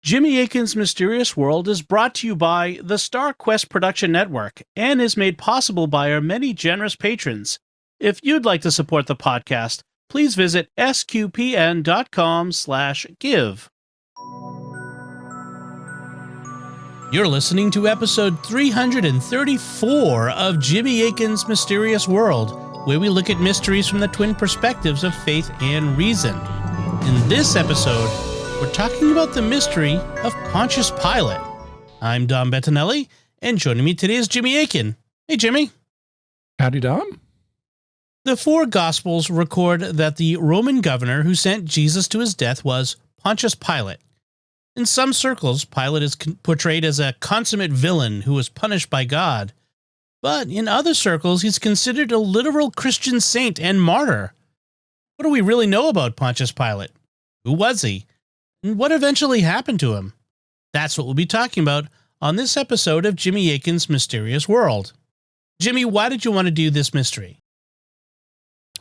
Jimmy Akin's Mysterious World is brought to you by the Star Quest Production Network and is made possible by our many generous patrons. If you'd like to support the podcast, please visit sqpn.com/give. You're listening to episode 334 of Jimmy Akin's Mysterious World, where we look at mysteries from the twin perspectives of faith and reason. In this episode, we're talking about the mystery of Pontius Pilate. I'm Dom Bettinelli, and joining me today is Jimmy Akin. Hey, Jimmy. Howdy, Dom. The four Gospels record that the Roman governor who sent Jesus to his death was Pontius Pilate. In some circles, Pilate is portrayed as a consummate villain who was punished by God. But in other circles, he's considered a literal Christian saint and martyr. What do we really know about Pontius Pilate? Who was he? And what eventually happened to him? That's what we'll be talking about on this episode of Jimmy Akin's Mysterious World. Jimmy, why did you want to do this mystery?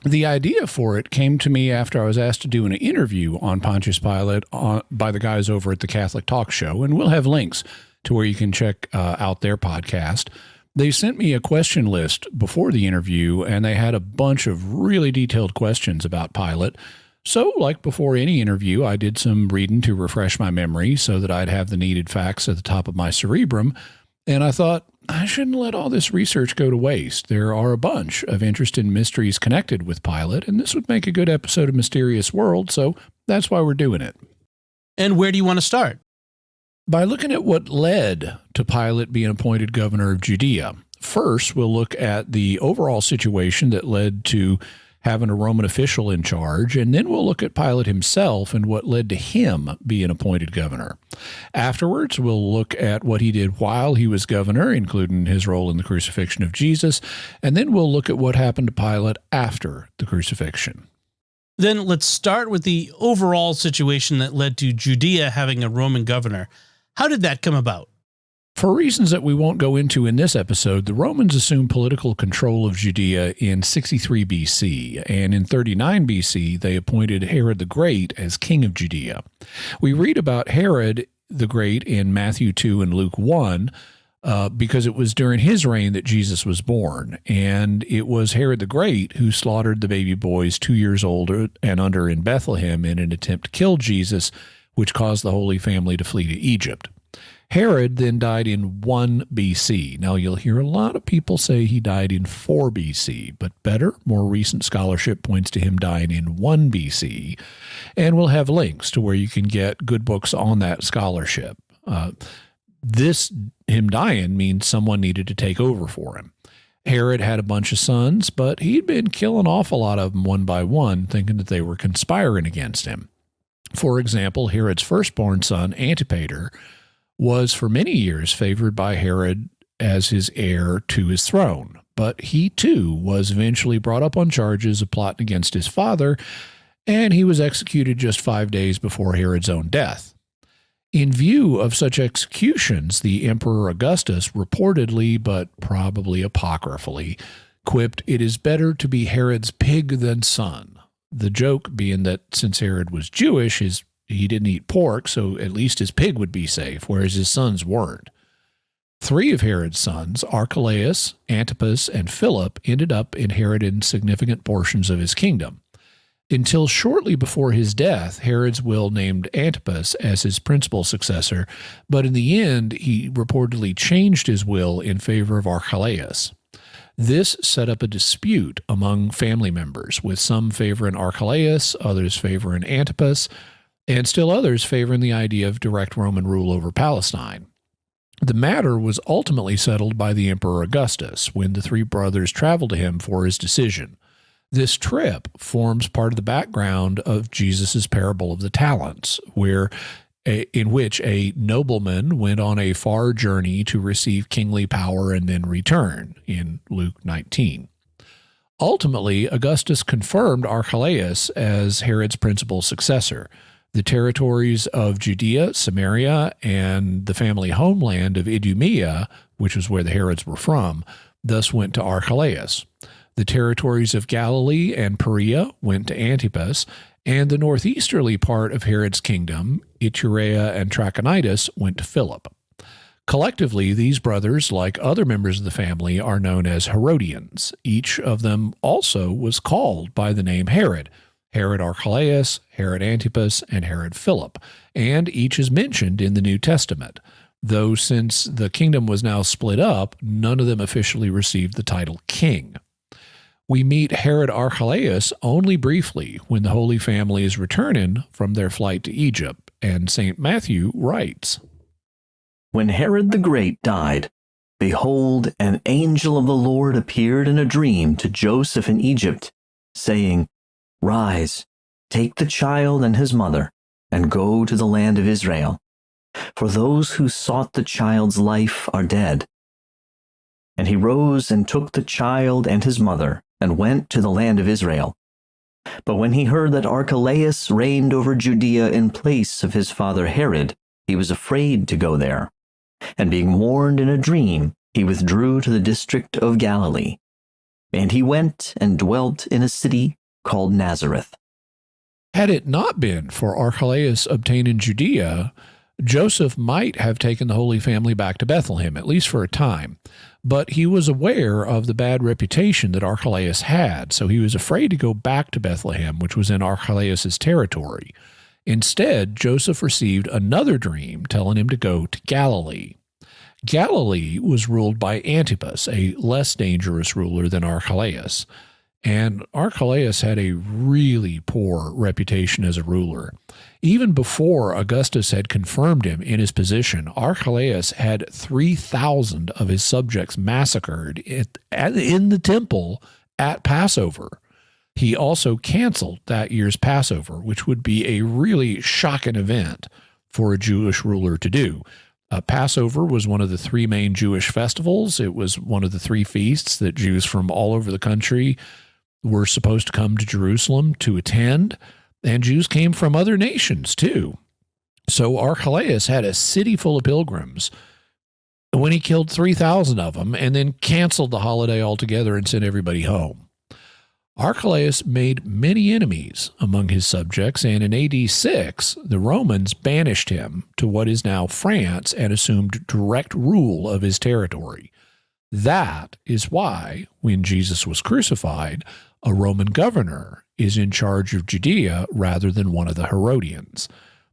The idea for it came to me after I was asked to do an interview on Pontius Pilate by the guys over at the Catholic Talk Show, and we'll have links to where you can check out their podcast. They sent me a question list before the interview, and they had a bunch of really detailed questions about Pilate. So, like before any interview, I did some reading to refresh my memory so that I'd have the needed facts at the top of my cerebrum, and I thought, I shouldn't let all this research go to waste. There are a bunch of interesting mysteries connected with Pilate, and this would make a good episode of Mysterious World, so that's why we're doing it. And where do you want to start? By looking at what led to Pilate being appointed governor of Judea. First, we'll look at the overall situation that led to having a Roman official in charge, and then we'll look at Pilate himself and what led to him being appointed governor. Afterwards, we'll look at what he did while he was governor, including his role in the crucifixion of Jesus, and then we'll look at what happened to Pilate after the crucifixion. Then let's start with the overall situation that led to Judea having a Roman governor. How did that come about? For reasons that we won't go into in this episode, the Romans assumed political control of Judea in 63 BC, and in 39 BC, they appointed Herod the Great as king of Judea. We read about Herod the Great in Matthew 2 and Luke 1 because it was during his reign that Jesus was born, and it was Herod the Great who slaughtered the baby boys 2 years old and under in Bethlehem in an attempt to kill Jesus, which caused the Holy Family to flee to Egypt. Herod then died in 1 BC. Now, you'll hear a lot of people say he died in 4 BC, but better, more recent scholarship points to him dying in 1 BC, and we'll have links to where you can get good books on that scholarship. Him dying means someone needed to take over for him. Herod had a bunch of sons, but he'd been killing off a lot of them one by one, thinking that they were conspiring against him. For example, Herod's firstborn son, Antipater, was for many years favored by Herod as his heir to his throne, but he too was eventually brought up on charges of plotting against his father, and he was executed just 5 days before Herod's own death. In view of such executions, the Emperor Augustus reportedly, but probably apocryphally, quipped, "It is better to be Herod's pig than son." The joke being that since Herod was Jewish, he didn't eat pork, so at least his pig would be safe, whereas his sons weren't. 3 of Herod's sons, Archelaus, Antipas, and Philip, ended up inheriting significant portions of his kingdom. Until shortly before his death, Herod's will named Antipas as his principal successor, but in the end, he reportedly changed his will in favor of Archelaus. This set up a dispute among family members, with some favoring Archelaus, others favoring Antipas, and still others favoring the idea of direct Roman rule over Palestine. The matter was ultimately settled by the Emperor Augustus when the 3 brothers traveled to him for his decision. This trip forms part of the background of Jesus' parable of the talents, in which a nobleman went on a far journey to receive kingly power and then return, in Luke 19. Ultimately, Augustus confirmed Archelaus as Herod's principal successor. The territories of Judea, Samaria, and the family homeland of Idumea, which was where the Herods were from, thus went to Archelaus. The territories of Galilee and Perea went to Antipas, and the northeasterly part of Herod's kingdom, Iturea and Trachonitis, went to Philip. Collectively, these brothers, like other members of the family, are known as Herodians. Each of them also was called by the name Herod: Herod Archelaus, Herod Antipas, and Herod Philip, and each is mentioned in the New Testament, though since the kingdom was now split up, none of them officially received the title king. We meet Herod Archelaus only briefly when the Holy Family is returning from their flight to Egypt, and St. Matthew writes, "When Herod the Great died, behold, an angel of the Lord appeared in a dream to Joseph in Egypt, saying, 'Rise, take the child and his mother, and go to the land of Israel, for those who sought the child's life are dead.' And he rose and took the child and his mother, and went to the land of Israel. But when he heard that Archelaus reigned over Judea in place of his father Herod, he was afraid to go there. And being warned in a dream, he withdrew to the district of Galilee. And he went and dwelt in a city called Nazareth." Had it not been for Archelaus obtaining Judea, Joseph might have taken the Holy Family back to Bethlehem, at least for a time. But he was aware of the bad reputation that Archelaus had, so he was afraid to go back to Bethlehem, which was in Archelaus' territory. Instead, Joseph received another dream telling him to go to Galilee. Galilee was ruled by Antipas, a less dangerous ruler than Archelaus. And Archelaus had a really poor reputation as a ruler. Even before Augustus had confirmed him in his position, Archelaus had 3,000 of his subjects massacred in the temple at Passover. He also canceled that year's Passover, which would be a really shocking event for a Jewish ruler to do. Passover was one of the three main Jewish festivals. It was one of the three feasts that Jews from all over the country were supposed to come to Jerusalem to attend, and Jews came from other nations too. So Archelaus had a city full of pilgrims when he killed 3,000 of them and then canceled the holiday altogether and sent everybody home. Archelaus made many enemies among his subjects, and in AD 6, the Romans banished him to what is now France and assumed direct rule of his territory. That is why, when Jesus was crucified, a Roman governor is in charge of Judea rather than one of the Herodians.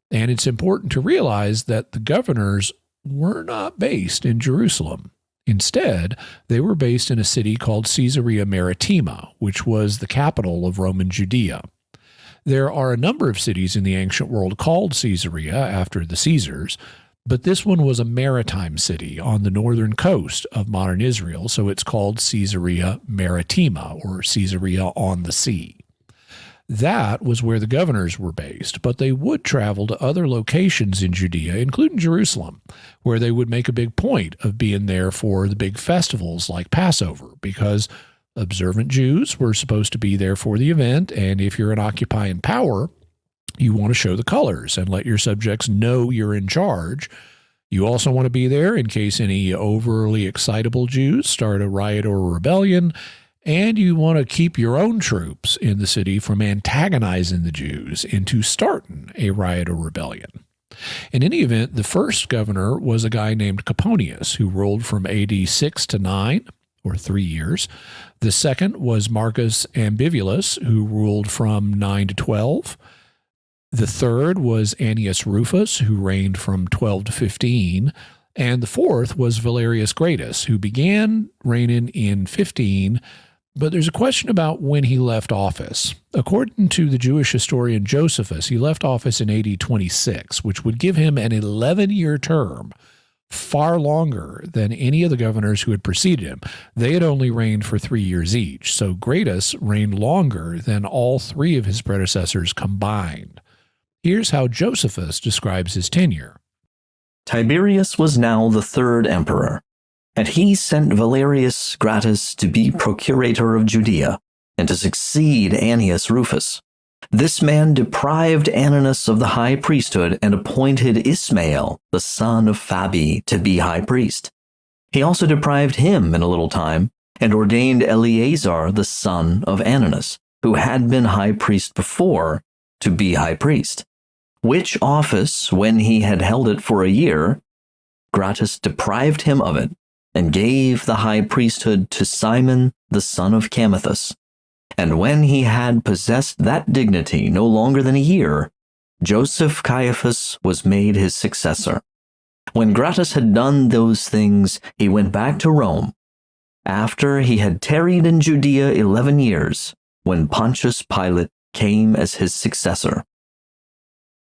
And it's important to realize that the governors were not based in Jerusalem. Instead, they were based in a city called Caesarea Maritima, which was the capital of Roman Judea. There are a number of cities in the ancient world called Caesarea after the Caesars, but this one was a maritime city on the northern coast of modern Israel, so it's called Caesarea Maritima, or Caesarea on the sea. That was where the governors were based, but they would travel to other locations in Judea, including Jerusalem, where they would make a big point of being there for the big festivals like Passover, because observant Jews were supposed to be there for the event, and if you're an occupying power, you want to show the colors and let your subjects know you're in charge. You also want to be there in case any overly excitable Jews start a riot or a rebellion, and you want to keep your own troops in the city from antagonizing the Jews into starting a riot or rebellion. In any event, the first governor was a guy named Coponius, who ruled from AD 6 to 9, or 3 years. The second was Marcus Ambivulus, who ruled from 9 to 12. The third was Annius Rufus, who reigned from 12 to 15. And the fourth was Valerius Gratus, who began reigning in 15, but there's a question about when he left office. According to the Jewish historian Josephus, he left office in AD 26, which would give him an 11-year term, far longer than any of the governors who had preceded him. They had only reigned for 3 years each, so Gratus reigned longer than all three of his predecessors combined. Here's how Josephus describes his tenure. Tiberius was now the third emperor, and he sent Valerius Gratus to be procurator of Judea and to succeed Annius Rufus. This man deprived Ananus of the high priesthood and appointed Ismael, the son of Phabi, to be high priest. He also deprived him in a little time and ordained Eleazar, the son of Ananus, who had been high priest before, to be high priest, which office, when he had held it for a year, Gratus deprived him of it, and gave the high priesthood to Simon the son of Camathus. And when he had possessed that dignity no longer than a year, Joseph Caiaphas was made his successor. When Gratus had done those things, he went back to Rome, after he had tarried in Judea 11 years, when Pontius Pilate came as his successor.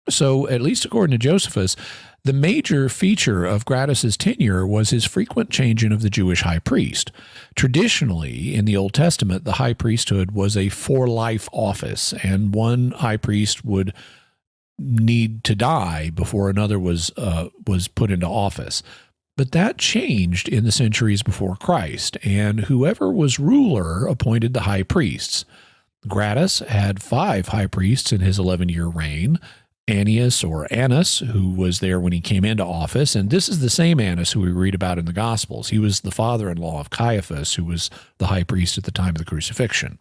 So, at least according to Josephus, the major feature of Gratus's tenure was his frequent changing of the Jewish high priest. Traditionally, in the Old Testament, the high priesthood was a for-life office, and one high priest would need to die before another was put into office. But that changed in the centuries before Christ, and whoever was ruler appointed the high priests. Gratus had 5 high priests in his 11-year reign. Annius or Annas, who was there when he came into office, and this is the same Annas who we read about in the Gospels. He was the father-in-law of Caiaphas, who was the high priest at the time of the crucifixion.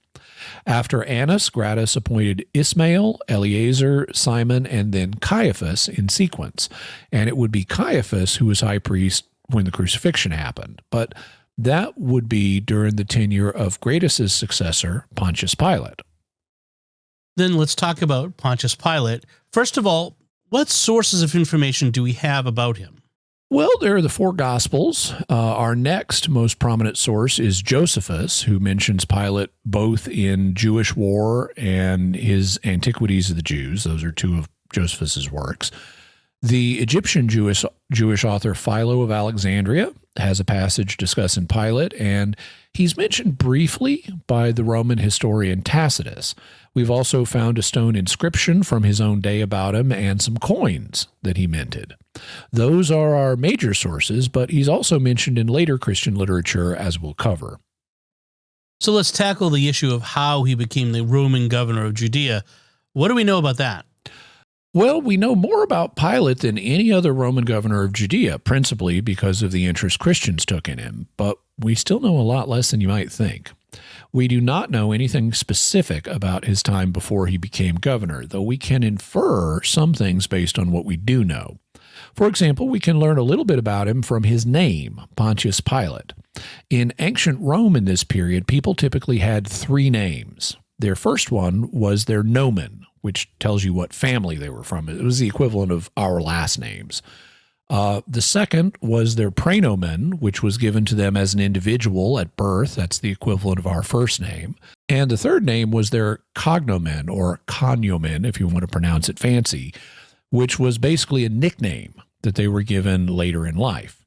After Annas, Gratus appointed Ismail, Eleazar, Simon, and then Caiaphas in sequence. And it would be Caiaphas who was high priest when the crucifixion happened. But that would be during the tenure of Gratus's successor, Pontius Pilate. Then let's talk about Pontius Pilate. First of all, what sources of information do we have about him? Well, there are the 4 Gospels. Our next most prominent source is Josephus, who mentions Pilate both in Jewish War and his Antiquities of the Jews. Those are 2 of Josephus's works. The Egyptian Jewish author Philo of Alexandria has a passage discussing Pilate, and he's mentioned briefly by the Roman historian Tacitus. We've also found a stone inscription from his own day about him and some coins that he minted. Those are our major sources, but he's also mentioned in later Christian literature, as we'll cover. So let's tackle the issue of how he became the Roman governor of Judea. What do we know about that? Well, we know more about Pilate than any other Roman governor of Judea, principally because of the interest Christians took in him, but we still know a lot less than you might think. We do not know anything specific about his time before he became governor, though we can infer some things based on what we do know. For example, we can learn a little bit about him from his name, Pontius Pilate. In ancient Rome in this period, people typically had 3 names. Their first one was their nomen, which tells you what family they were from. It was the equivalent of our last names. The second was their praenomen, which was given to them as an individual at birth. That's the equivalent of our first name. And the third name was their cognomen, or cognomen, if you want to pronounce it fancy, which was basically a nickname that they were given later in life.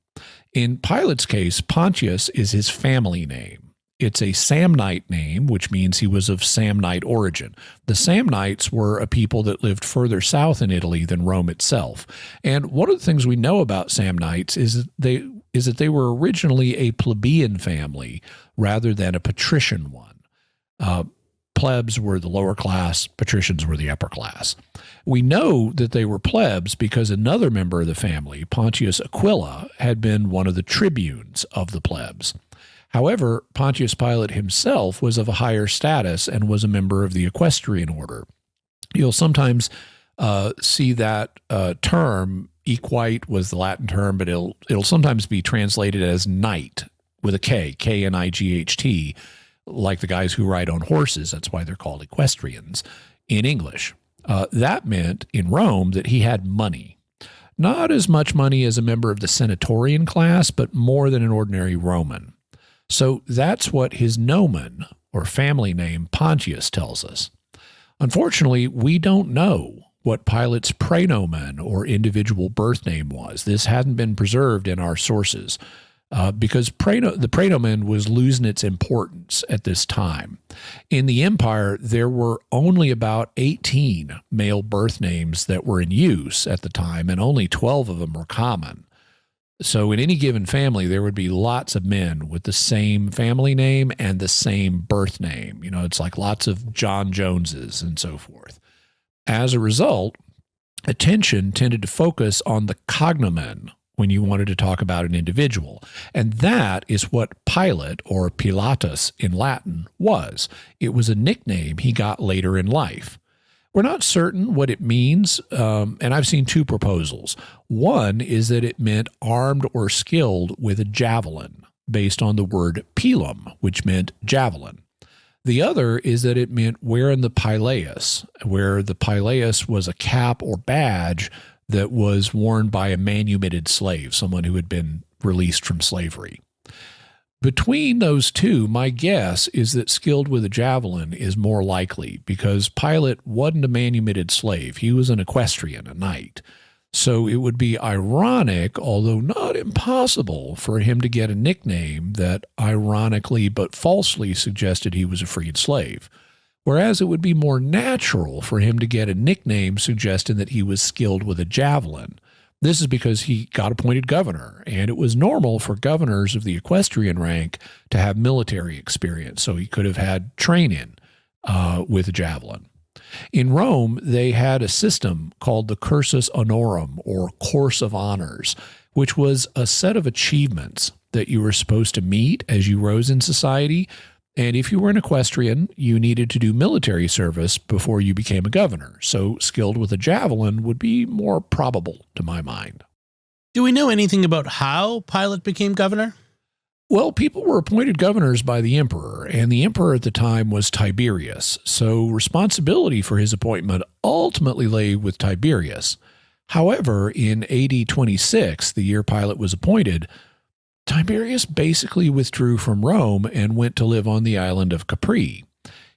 In Pilate's case, Pontius is his family name. It's a Samnite name, which means he was of Samnite origin. The Samnites were a people that lived further south in Italy than Rome itself. And one of the things we know about Samnites is that they were originally a plebeian family rather than a patrician one. Plebs were the lower class, patricians were the upper class. We know that they were plebs because another member of the family, Pontius Aquila, had been one of the tribunes of the plebs. However, Pontius Pilate himself was of a higher status and was a member of the equestrian order. You'll sometimes see that term, equite was the Latin term, but it'll sometimes be translated as knight with a K, K-N-I-G-H-T, like the guys who ride on horses. That's why they're called equestrians in English. That meant in Rome that he had money. Not as much money as a member of the senatorian class, but more than an ordinary Roman. So that's what his nomen, or family name, Pontius, tells us. Unfortunately, we don't know what Pilate's praenomen, or individual birth name, was. This hadn't been preserved in our sources because the praenomen was losing its importance at this time. In the empire, there were only about 18 male birth names that were in use at the time, and only 12 of them were common. So in any given family, there would be lots of men with the same family name and the same birth name. You know, it's like lots of John Joneses and so forth. As a result, attention tended to focus on the cognomen when you wanted to talk about an individual. And that is what Pilate, or Pilatus in Latin, was. It was a nickname he got later in life. We're not certain what it means, and I've seen two proposals. One is that it meant armed or skilled with a javelin, based on the word pilum, which meant javelin. The other is that it meant wearing the pileus, where the pileus was a cap or badge that was worn by a manumitted slave, someone who had been released from slavery. Between those two, my guess is that skilled with a javelin is more likely because Pilate wasn't a manumitted slave. He was an equestrian, a knight. So it would be ironic, although not impossible, for him to get a nickname that ironically but falsely suggested he was a freed slave. Whereas it would be more natural for him to get a nickname suggesting that he was skilled with a javelin. This is because he got appointed governor, and it was normal for governors of the equestrian rank to have military experience, so he could have had training with a javelin. In Rome, they had a system called the cursus honorum, or course of honors, which was a set of achievements that you were supposed to meet as you rose in society. And if you were an equestrian, you needed to do military service before you became a governor. So skilled with a javelin would be more probable to my mind. Do we know anything about how Pilate became governor? Well, people were appointed governors by the emperor, and the emperor at the time was Tiberius, so responsibility for his appointment ultimately lay with Tiberius. However, in AD 26, the year Pilate was appointed, Tiberius basically withdrew from Rome and went to live on the island of Capri.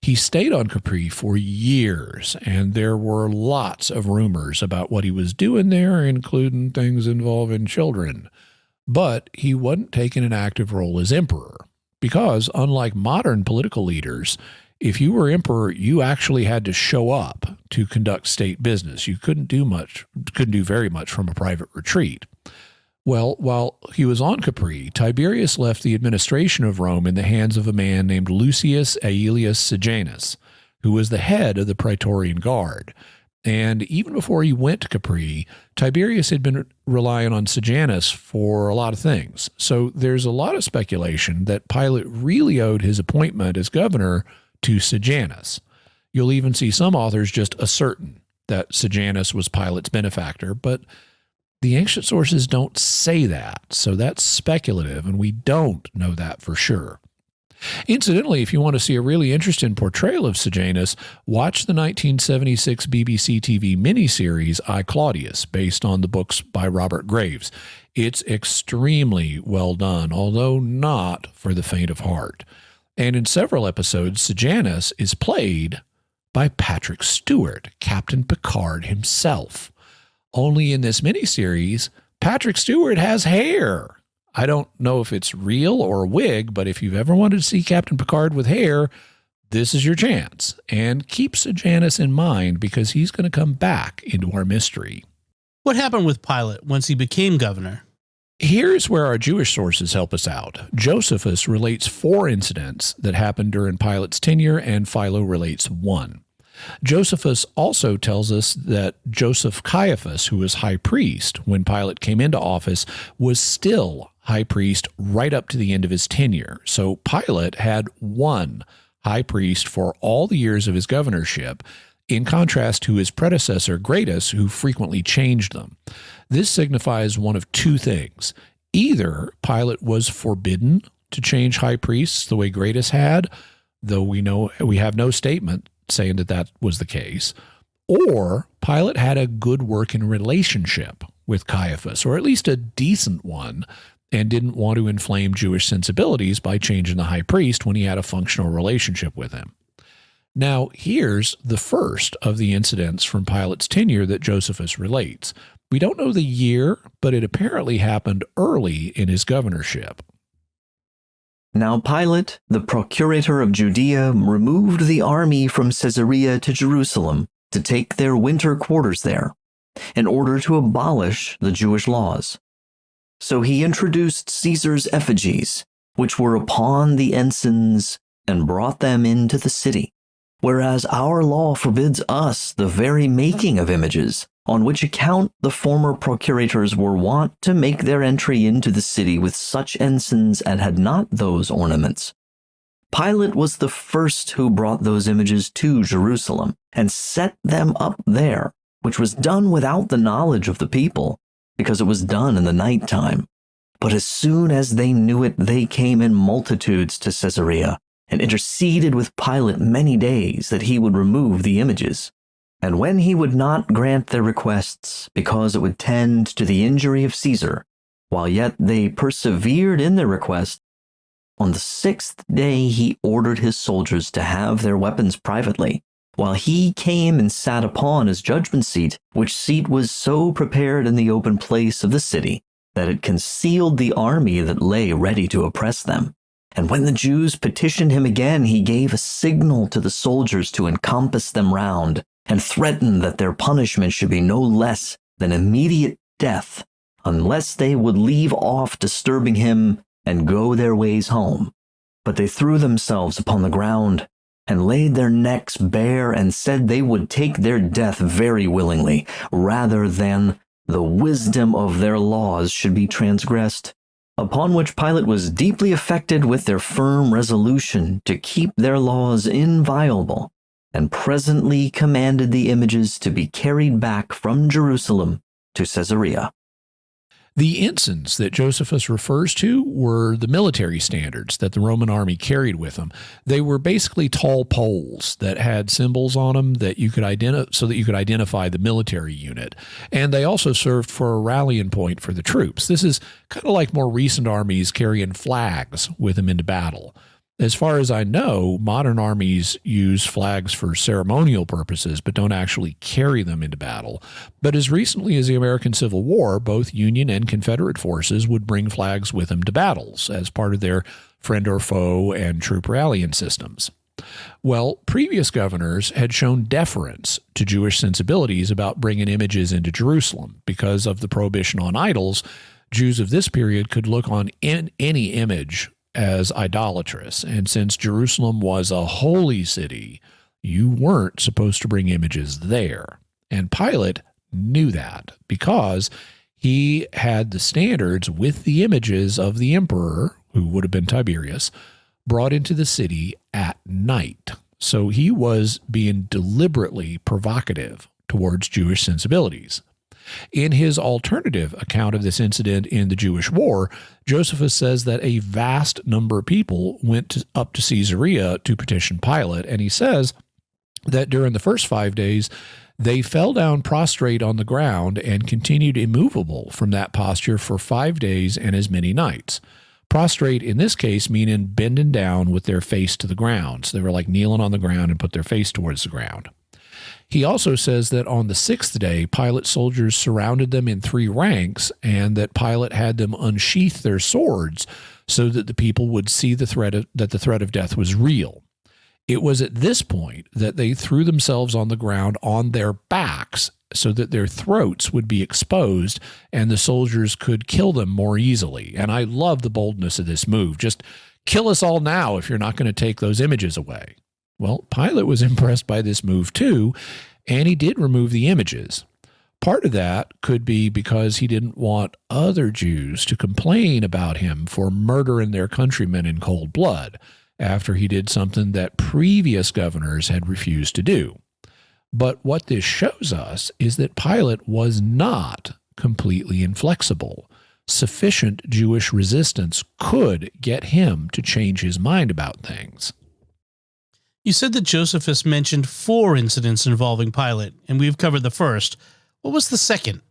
He stayed on Capri for years, and there were lots of rumors about what he was doing there, including things involving children. But he wasn't taking an active role as emperor because, unlike modern political leaders, if you were emperor, you actually had to show up to conduct state business. You couldn't do very much from a private retreat. Well, while he was on Capri, Tiberius left the administration of Rome in the hands of a man named Lucius Aelius Sejanus, who was the head of the Praetorian Guard. And even before he went to Capri, Tiberius had been relying on Sejanus for a lot of things. So there's a lot of speculation that Pilate really owed his appointment as governor to Sejanus. You'll even see some authors just asserting that Sejanus was Pilate's benefactor, but the ancient sources don't say that. So that's speculative, and we don't know that for sure. Incidentally, if you want to see a really interesting portrayal of Sejanus, watch the 1976 BBC TV miniseries I, Claudius, based on the books by Robert Graves. It's extremely well done, although not for the faint of heart. And in several episodes, Sejanus is played by Patrick Stewart, Captain Picard himself. Only in this miniseries, Patrick Stewart has hair. I don't know if it's real or a wig, but if you've ever wanted to see Captain Picard with hair, this is your chance. And keep Sejanus in mind because he's going to come back into our mystery. What happened with Pilate once he became governor? Here's where our Jewish sources help us out. Josephus relates 4 incidents that happened during Pilate's tenure, and Philo relates 1. Josephus also tells us that Joseph Caiaphas, who was high priest when Pilate came into office, was still high priest right up to the end of his tenure. So Pilate had 1 high priest for all the years of his governorship, in contrast to his predecessor, Gratus, who frequently changed them. This signifies one of 2 things. Either Pilate was forbidden to change high priests the way Gratus had, though we have no statement saying that that was the case, or Pilate had a good working relationship with Caiaphas, or at least a decent one, and didn't want to inflame Jewish sensibilities by changing the high priest when he had a functional relationship with him. Now, here's the first of the incidents from Pilate's tenure that Josephus relates. We don't know the year, but it apparently happened early in his governorship. Now Pilate, the procurator of Judea, removed the army from Caesarea to Jerusalem to take their winter quarters there, in order to abolish the Jewish laws. So he introduced Caesar's effigies, which were upon the ensigns, and brought them into the city, whereas our law forbids us the very making of images, on which account the former procurators were wont to make their entry into the city with such ensigns and had not those ornaments. Pilate was the first who brought those images to Jerusalem and set them up there, which was done without the knowledge of the people, because it was done in the nighttime. But as soon as they knew it, they came in multitudes to Caesarea and interceded with Pilate many days that he would remove the images. And when he would not grant their requests, because it would tend to the injury of Caesar, while yet they persevered in their request, on the 6th day he ordered his soldiers to have their weapons privately, while he came and sat upon his judgment seat, which seat was so prepared in the open place of the city, that it concealed the army that lay ready to oppress them. And when the Jews petitioned him again, he gave a signal to the soldiers to encompass them round, and threatened that their punishment should be no less than immediate death, unless they would leave off disturbing him and go their ways home. But they threw themselves upon the ground, and laid their necks bare, and said they would take their death very willingly, rather than the wisdom of their laws should be transgressed. Upon which Pilate was deeply affected with their firm resolution to keep their laws inviolable, and presently commanded the images to be carried back from Jerusalem to Caesarea. The ensigns that Josephus refers to were the military standards that the Roman army carried with them. They were basically tall poles that had symbols on them that you could so that you could identify the military unit. And they also served for a rallying point for the troops. This is kind of like more recent armies carrying flags with them into battle. As far as I know, modern armies use flags for ceremonial purposes, but don't actually carry them into battle. But as recently as the American Civil War, both Union and Confederate forces would bring flags with them to battles as part of their friend or foe and troop rallying systems. Well, previous governors had shown deference to Jewish sensibilities about bringing images into Jerusalem. Because of the prohibition on idols, Jews of this period could look on any image as idolatrous, and since Jerusalem was a holy city, you weren't supposed to bring images there. And Pilate knew that because he had the standards with the images of the emperor, who would have been Tiberius, brought into the city at night. So he was being deliberately provocative towards Jewish sensibilities. In his alternative account of this incident in the Jewish War, Josephus says that a vast number of people went up to Caesarea to petition Pilate, and he says that during the first 5 days, they fell down prostrate on the ground and continued immovable from that posture for 5 days and as many nights. Prostrate in this case meaning bending down with their face to the ground. So they were like kneeling on the ground and put their face towards the ground. He also says that on the 6th day, Pilate's soldiers surrounded them in 3 ranks, and that Pilate had them unsheath their swords so that the people would see that the threat of death was real. It was at this point that they threw themselves on the ground on their backs so that their throats would be exposed and the soldiers could kill them more easily. And I love the boldness of this move. Just kill us all now if you're not going to take those images away. Well, Pilate was impressed by this move too, and he did remove the images. Part of that could be because he didn't want other Jews to complain about him for murdering their countrymen in cold blood after he did something that previous governors had refused to do. But what this shows us is that Pilate was not completely inflexible. Sufficient Jewish resistance could get him to change his mind about things. You said that Josephus mentioned 4 incidents involving Pilate, and we've covered the first. What was the second?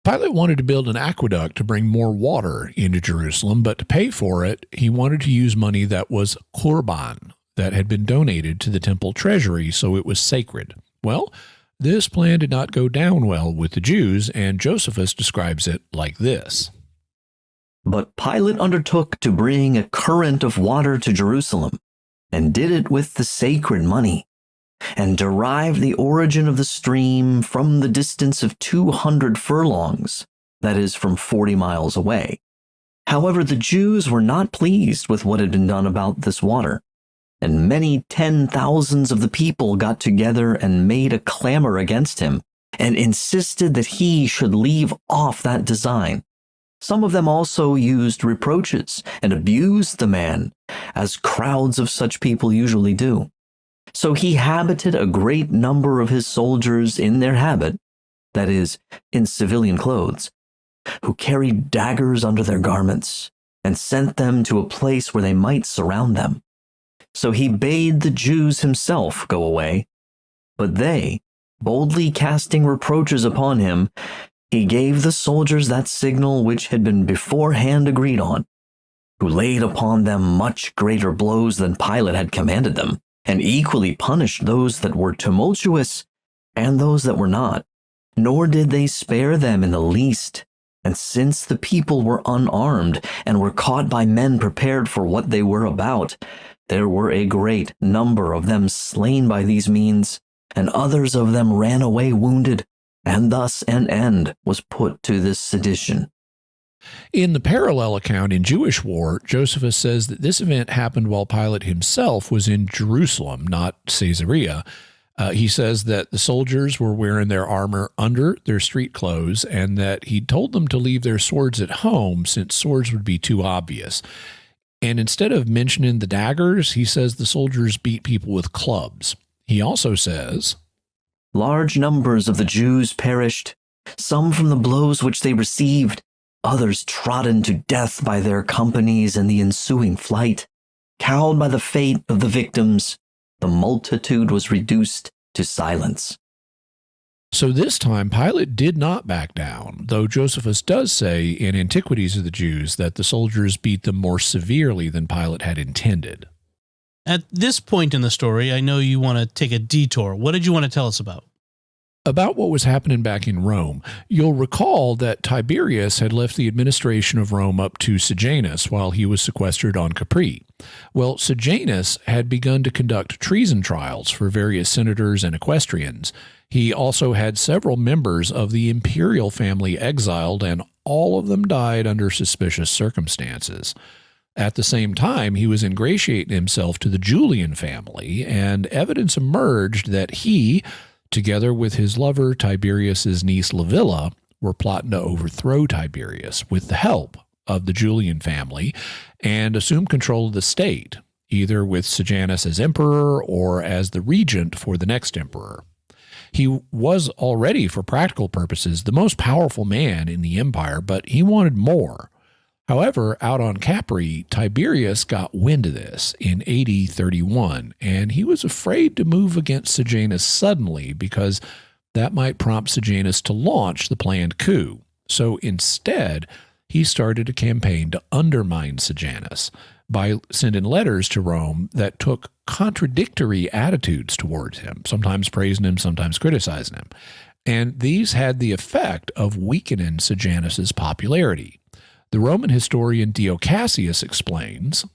Pilate wanted to build an aqueduct to bring more water into Jerusalem, but to pay for it, he wanted to use money that was korban, that had been donated to the temple treasury, so it was sacred. Well, this plan did not go down well with the Jews, and Josephus describes it like this. But Pilate undertook to bring a current of water to Jerusalem, and did it with the sacred money, and derived the origin of the stream from the distance of 200 furlongs, that is, from 40 miles away. However, the Jews were not pleased with what had been done about this water, and many 10,000s of the people got together and made a clamor against him, and insisted that he should leave off that design. Some of them also used reproaches and abused the man, as crowds of such people usually do. So he habited a great number of his soldiers in their habit, that is, in civilian clothes, who carried daggers under their garments, and sent them to a place where they might surround them. So he bade the Jews himself go away, but they, boldly casting reproaches upon him, he gave the soldiers that signal which had been beforehand agreed on, who laid upon them much greater blows than Pilate had commanded them, and equally punished those that were tumultuous and those that were not. Nor did they spare them in the least. And since the people were unarmed and were caught by men prepared for what they were about, there were a great number of them slain by these means, and others of them ran away wounded, and thus an end was put to this sedition. In the parallel account in Jewish War, Josephus says that this event happened while Pilate himself was in Jerusalem, not Caesarea. He says that the soldiers were wearing their armor under their street clothes and that he told them to leave their swords at home since swords would be too obvious. And instead of mentioning the daggers, he says the soldiers beat people with clubs. He also says, large numbers of the Jews perished, some from the blows which they received, others trodden to death by their companies in the ensuing flight. Cowed by the fate of the victims, the multitude was reduced to silence. So this time Pilate did not back down, though Josephus does say in Antiquities of the Jews that the soldiers beat them more severely than Pilate had intended. At this point in the story, I know you want to take a detour. What did you want to tell us about? About what was happening back in Rome. You'll recall that Tiberius had left the administration of Rome up to Sejanus while he was sequestered on Capri. Well, Sejanus had begun to conduct treason trials for various senators and equestrians. He also had several members of the imperial family exiled, and all of them died under suspicious circumstances. At the same time, he was ingratiating himself to the Julian family, and evidence emerged that he, together with his lover Tiberius's niece Livilla, were plotting to overthrow Tiberius with the help of the Julian family and assume control of the state, either with Sejanus as emperor or as the regent for the next emperor. He was already, for practical purposes, the most powerful man in the empire, but he wanted more. However, out on Capri, Tiberius got wind of this in AD 31, and he was afraid to move against Sejanus suddenly because that might prompt Sejanus to launch the planned coup. So instead, he started a campaign to undermine Sejanus by sending letters to Rome that took contradictory attitudes towards him, sometimes praising him, sometimes criticizing him. And these had the effect of weakening Sejanus's popularity. The Roman historian Dio Cassius explains,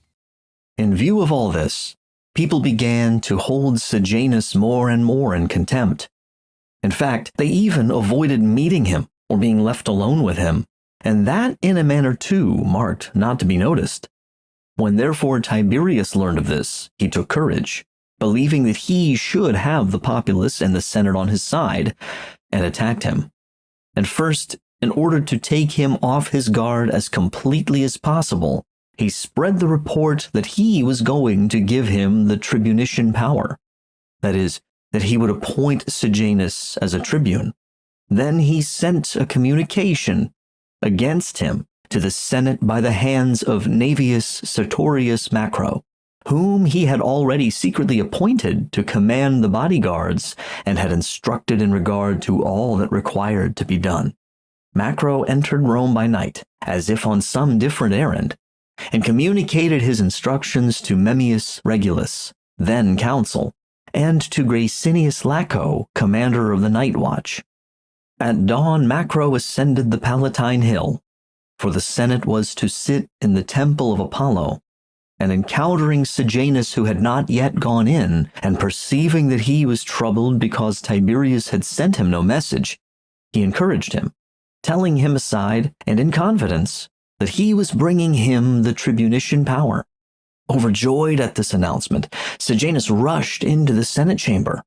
in view of all this, people began to hold Sejanus more and more in contempt. In fact, they even avoided meeting him or being left alone with him, and that in a manner too marked not to be noticed. When therefore Tiberius learned of this, he took courage, believing that he should have the populace and the Senate on his side, and attacked him. And first, in order to take him off his guard as completely as possible, he spread the report that he was going to give him the tribunician power. That is, that he would appoint Sejanus as a tribune. Then he sent a communication against him to the Senate by the hands of Naevius Sertorius Macro, whom he had already secretly appointed to command the bodyguards and had instructed in regard to all that required to be done. Macro entered Rome by night, as if on some different errand, and communicated his instructions to Memmius Regulus, then consul, and to Gracinius Laco, commander of the night watch. At dawn, Macro ascended the Palatine Hill, for the Senate was to sit in the temple of Apollo, and encountering Sejanus, who had not yet gone in, and perceiving that he was troubled because Tiberius had sent him no message, he encouraged him, telling him aside and in confidence that he was bringing him the tribunician power. Overjoyed at this announcement, Sejanus rushed into the Senate chamber.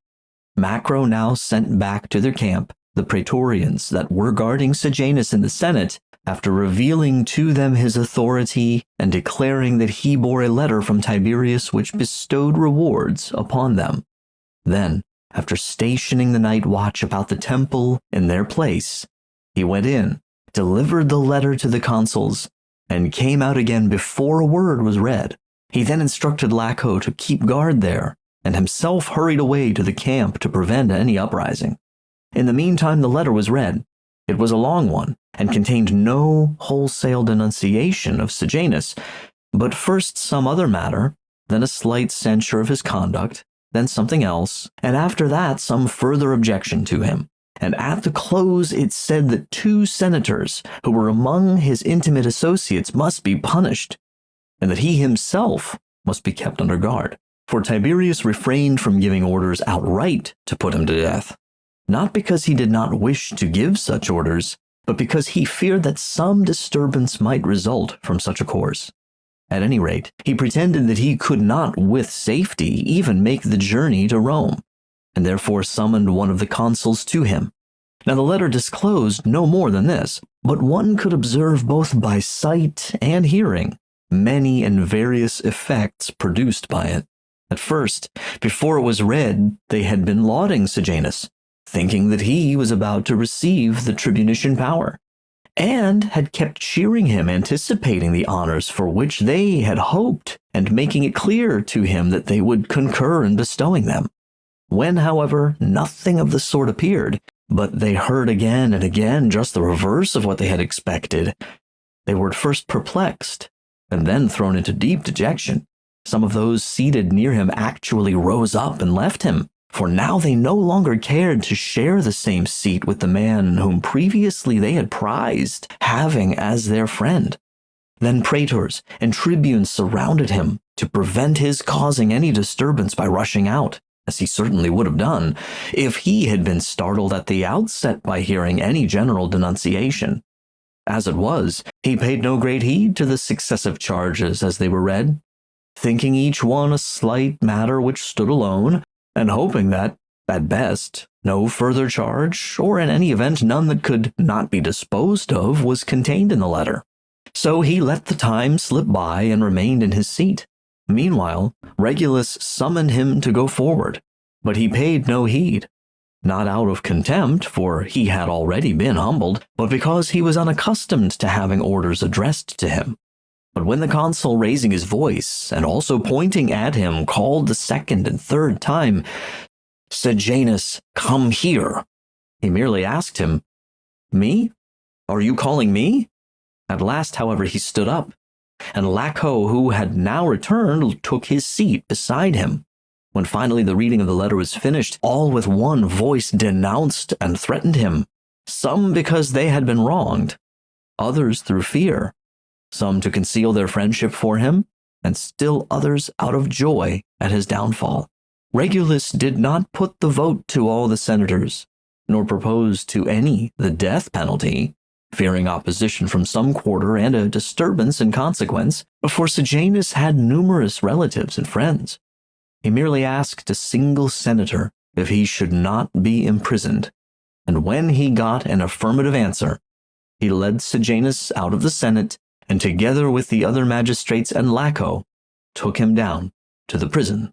Macro now sent back to their camp the praetorians that were guarding Sejanus in the Senate, after revealing to them his authority and declaring that he bore a letter from Tiberius which bestowed rewards upon them. Then, after stationing the night watch about the temple in their place, he went in, delivered the letter to the consuls, and came out again before a word was read. He then instructed Laco to keep guard there, and himself hurried away to the camp to prevent any uprising. In the meantime, the letter was read. It was a long one, and contained no wholesale denunciation of Sejanus, but first some other matter, then a slight censure of his conduct, then something else, and after that some further objection to him. And at the close it said that 2 senators who were among his intimate associates must be punished, and that he himself must be kept under guard. For Tiberius refrained from giving orders outright to put him to death, not because he did not wish to give such orders, but because he feared that some disturbance might result from such a course. At any rate, he pretended that he could not with safety even make the journey to Rome, and therefore summoned one of the consuls to him. Now the letter disclosed no more than this, but one could observe both by sight and hearing many and various effects produced by it. At first, before it was read, they had been lauding Sejanus, thinking that he was about to receive the tribunician power, and had kept cheering him, anticipating the honors for which they had hoped, and making it clear to him that they would concur in bestowing them. When, however, nothing of the sort appeared, but they heard again and again just the reverse of what they had expected, they were at first perplexed, and then thrown into deep dejection. Some of those seated near him actually rose up and left him, for now they no longer cared to share the same seat with the man whom previously they had prized having as their friend. Then praetors and tribunes surrounded him to prevent his causing any disturbance by rushing out, as he certainly would have done if he had been startled at the outset by hearing any general denunciation. As it was, he paid no great heed to the successive charges as they were read, thinking each one a slight matter which stood alone, and hoping that, at best, no further charge, or in any event none that could not be disposed of, was contained in the letter. So he let the time slip by and remained in his seat. Meanwhile, Regulus summoned him to go forward, but he paid no heed, not out of contempt, for he had already been humbled, but because he was unaccustomed to having orders addressed to him. But when the consul, raising his voice, and also pointing at him, called the second and third time, "Sejanus, come here," he merely asked him, "Me? Are you calling me?" At last, however, he stood up, and Laco, who had now returned, took his seat beside him. When finally the reading of the letter was finished, all with one voice denounced and threatened him, some because they had been wronged, others through fear, some to conceal their friendship for him, and still others out of joy at his downfall. Regulus did not put the vote to all the senators, nor propose to any the death penalty, fearing opposition from some quarter and a disturbance in consequence, for Sejanus had numerous relatives and friends. He merely asked a single senator if he should not be imprisoned, and when he got an affirmative answer, he led Sejanus out of the Senate, and together with the other magistrates and Laco, took him down to the prison.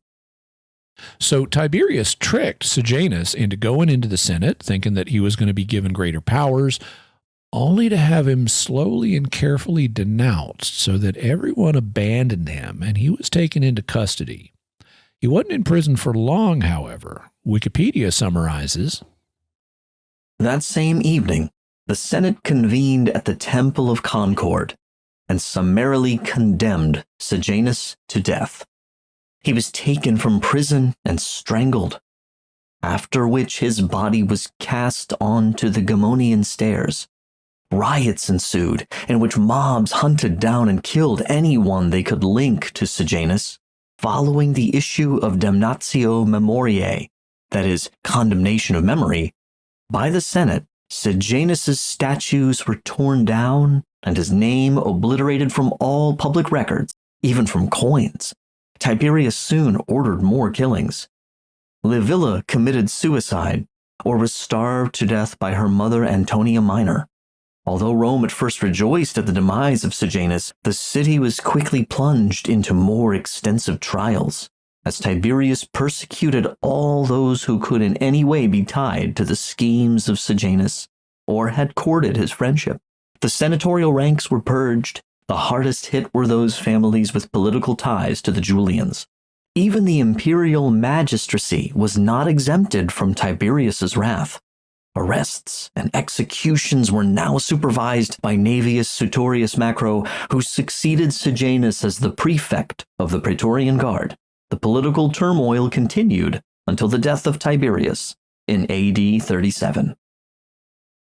So Tiberius tricked Sejanus into going into the Senate, thinking that he was going to be given greater powers, only to have him slowly and carefully denounced so that everyone abandoned him and he was taken into custody. He wasn't in prison for long, however. Wikipedia summarizes, That same evening, the Senate convened at the Temple of Concord and summarily condemned Sejanus to death. He was taken from prison and strangled, after which his body was cast onto the Gemonian stairs. Riots ensued, in which mobs hunted down and killed anyone they could link to Sejanus. Following the issue of damnatio memoriae, that is, condemnation of memory, by the Senate, Sejanus' statues were torn down and his name obliterated from all public records, even from coins. Tiberius soon ordered more killings. Livilla committed suicide, or was starved to death by her mother Antonia Minor. Although Rome at first rejoiced at the demise of Sejanus, the city was quickly plunged into more extensive trials, as Tiberius persecuted all those who could in any way be tied to the schemes of Sejanus or had courted his friendship. The senatorial ranks were purged. The hardest hit were those families with political ties to the Julians. Even the imperial magistracy was not exempted from Tiberius's wrath. Arrests and executions were now supervised by Naevius Sutorius Macro, who succeeded Sejanus as the prefect of the Praetorian Guard. The political turmoil continued until the death of Tiberius in AD 37.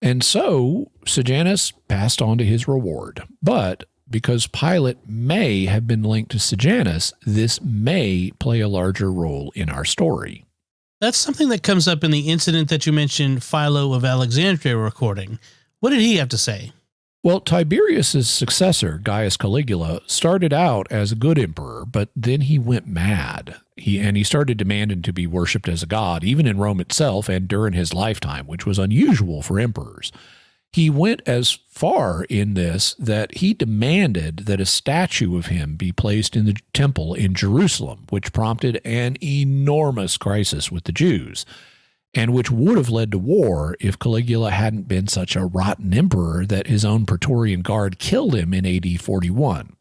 And so Sejanus passed on to his reward. But because Pilate may have been linked to Sejanus, this may play a larger role in our story. That's something that comes up in the incident that you mentioned Philo of Alexandria recording. What did he have to say? Well, Tiberius's successor, Gaius Caligula, started out as a good emperor, but then he went mad. He started demanding to be worshipped as a god, even in Rome itself and during his lifetime, which was unusual for emperors. He went as far in this that he demanded that a statue of him be placed in the temple in Jerusalem, which prompted an enormous crisis with the Jews, and which would have led to war if Caligula hadn't been such a rotten emperor that his own Praetorian Guard killed him in AD 41.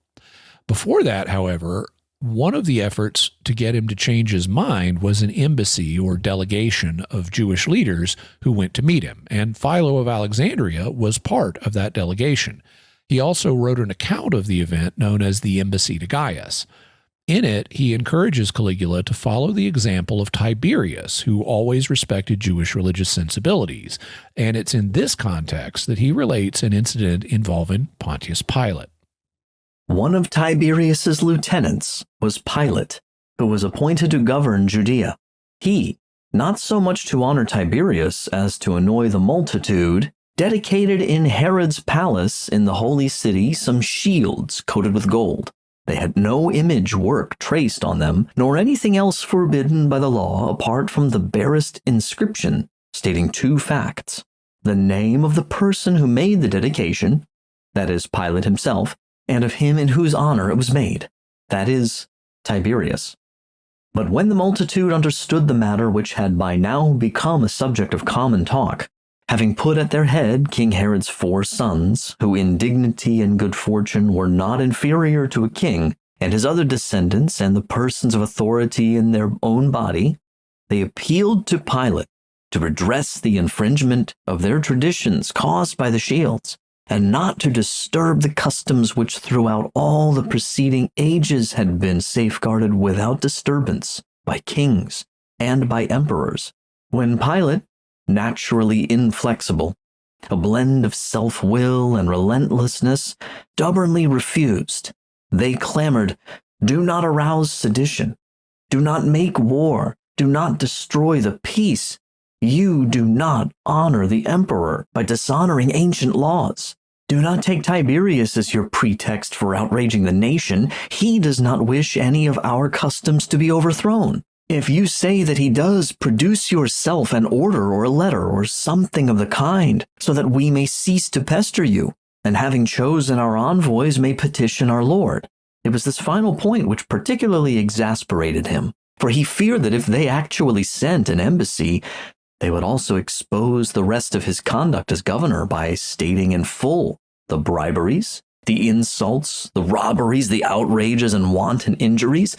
Before that, however, one of the efforts to get him to change his mind was an embassy or delegation of Jewish leaders who went to meet him, and Philo of Alexandria was part of that delegation. He also wrote an account of the event known as the Embassy to Gaius. In it, he encourages Caligula to follow the example of Tiberius, who always respected Jewish religious sensibilities, and it's in this context that he relates an incident involving Pontius Pilate. One of Tiberius's lieutenants was Pilate, who was appointed to govern Judea. He, not so much to honor Tiberius as to annoy the multitude, dedicated in Herod's palace in the holy city some shields coated with gold. They had no image work traced on them, nor anything else forbidden by the law apart from the barest inscription stating two facts: the name of the person who made the dedication, that is, Pilate himself, and of him in whose honor it was made, that is, Tiberius. But when the multitude understood the matter, which had by now become a subject of common talk, having put at their head King Herod's 4 sons, who in dignity and good fortune were not inferior to a king, and his other descendants and the persons of authority in their own body, they appealed to Pilate to redress the infringement of their traditions caused by the shields, and not to disturb the customs which throughout all the preceding ages had been safeguarded without disturbance by kings and by emperors. When Pilate, naturally inflexible, a blend of self-will and relentlessness, stubbornly refused, they clamored, "Do not arouse sedition. Do not make war. Do not destroy the peace. You do not honor the emperor by dishonoring ancient laws. Do not take Tiberius as your pretext for outraging the nation. He does not wish any of our customs to be overthrown. If you say that he does, produce yourself an order or a letter or something of the kind, so that we may cease to pester you, and having chosen our envoys may petition our Lord." It was this final point which particularly exasperated him, for he feared that if they actually sent an embassy, they would also expose the rest of his conduct as governor by stating in full the briberies, the insults, the robberies, the outrages and wanton injuries,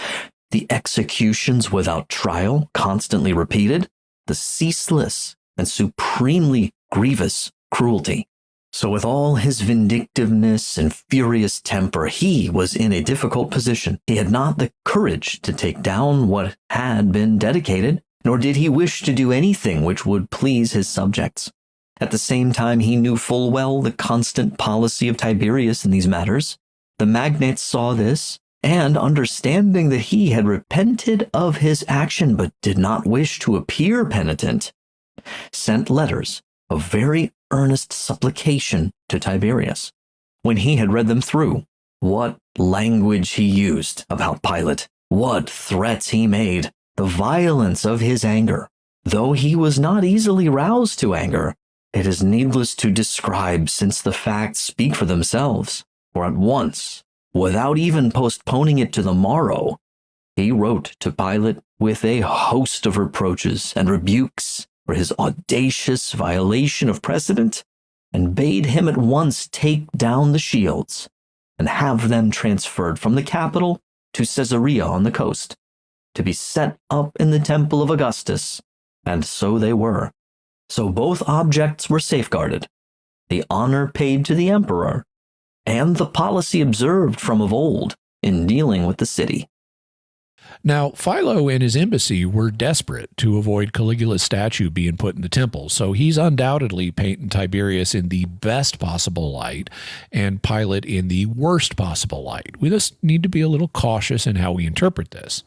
the executions without trial constantly repeated, the ceaseless and supremely grievous cruelty. So with all his vindictiveness and furious temper, he was in a difficult position. He had not the courage to take down what had been dedicated, nor did he wish to do anything which would please his subjects. At the same time, he knew full well the constant policy of Tiberius in these matters. The magnates saw this, and understanding that he had repented of his action but did not wish to appear penitent, sent letters of very earnest supplication to Tiberius. When he had read them through, what language he used about Pilate, what threats he made, the violence of his anger, Though he was not easily roused to anger, it is needless to describe since the facts speak for themselves, for at once, without even postponing it to the morrow, he wrote to Pilate with a host of reproaches and rebukes for his audacious violation of precedent, and bade him at once take down the shields and have them transferred from the capital to Caesarea on the coast, to be set up in the temple of Augustus, and so they were. So both objects were safeguarded, the honor paid to the emperor, and the policy observed from of old in dealing with the city. Now, Philo and his embassy were desperate to avoid Caligula's statue being put in the temple, so he's undoubtedly painting Tiberius in the best possible light and Pilate in the worst possible light. We just need to be a little cautious in how we interpret this.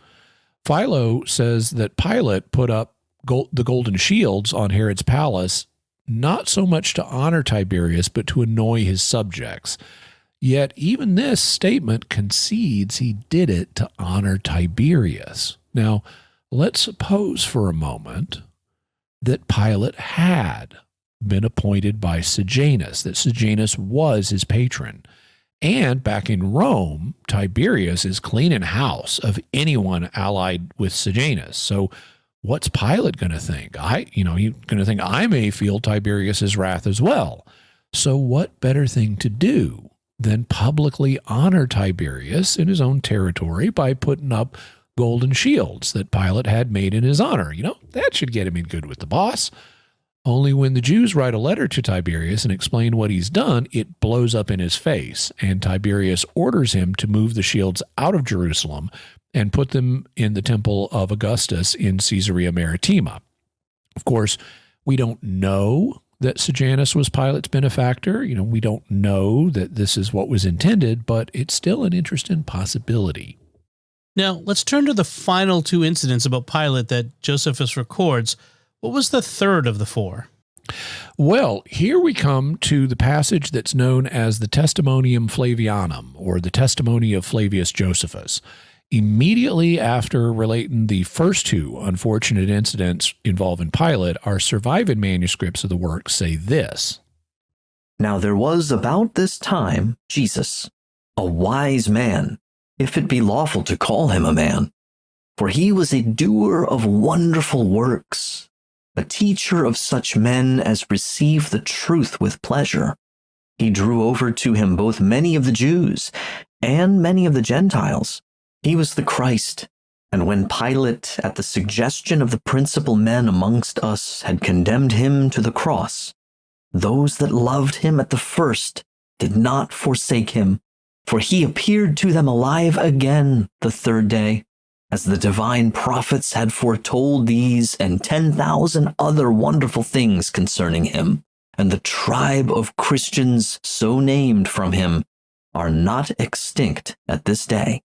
Philo says that Pilate put up the golden shields on Herod's palace not so much to honor Tiberius, but to annoy his subjects. Yet even this statement concedes he did it to honor Tiberius. Now, let's suppose for a moment that Pilate had been appointed by Sejanus, that Sejanus was his patron. And back in Rome, Tiberius is cleaning house of anyone allied with Sejanus. So what's Pilate going to think? He's going to think, I may feel Tiberius's wrath as well. So what better thing to do than publicly honor Tiberius in his own territory by putting up golden shields that Pilate had made in his honor? That should get him in good with the boss. Only when the Jews write a letter to Tiberius and explain what he's done, it blows up in his face, and Tiberius orders him to move the shields out of Jerusalem and put them in the temple of Augustus in Caesarea Maritima. Of course, we don't know that Sejanus was Pilate's benefactor. We don't know that this is what was intended, but it's still an interesting possibility. Now, let's turn to the final two incidents about Pilate that Josephus records. What was the third of the four? Well, here we come to the passage that's known as the Testimonium Flavianum, or the Testimony of Flavius Josephus. Immediately after relating the first two unfortunate incidents involving Pilate, our surviving manuscripts of the work say this. Now there was about this time Jesus, a wise man, if it be lawful to call him a man, for he was a doer of wonderful works, a teacher of such men as receive the truth with pleasure. He drew over to him both many of the Jews and many of the Gentiles. He was the Christ, and when Pilate, at the suggestion of the principal men amongst us, had condemned him to the cross, those that loved him at the first did not forsake him, for he appeared to them alive again the third day, as the divine prophets had foretold these and 10,000 other wonderful things concerning him, and the tribe of Christians so named from him are not extinct at this day.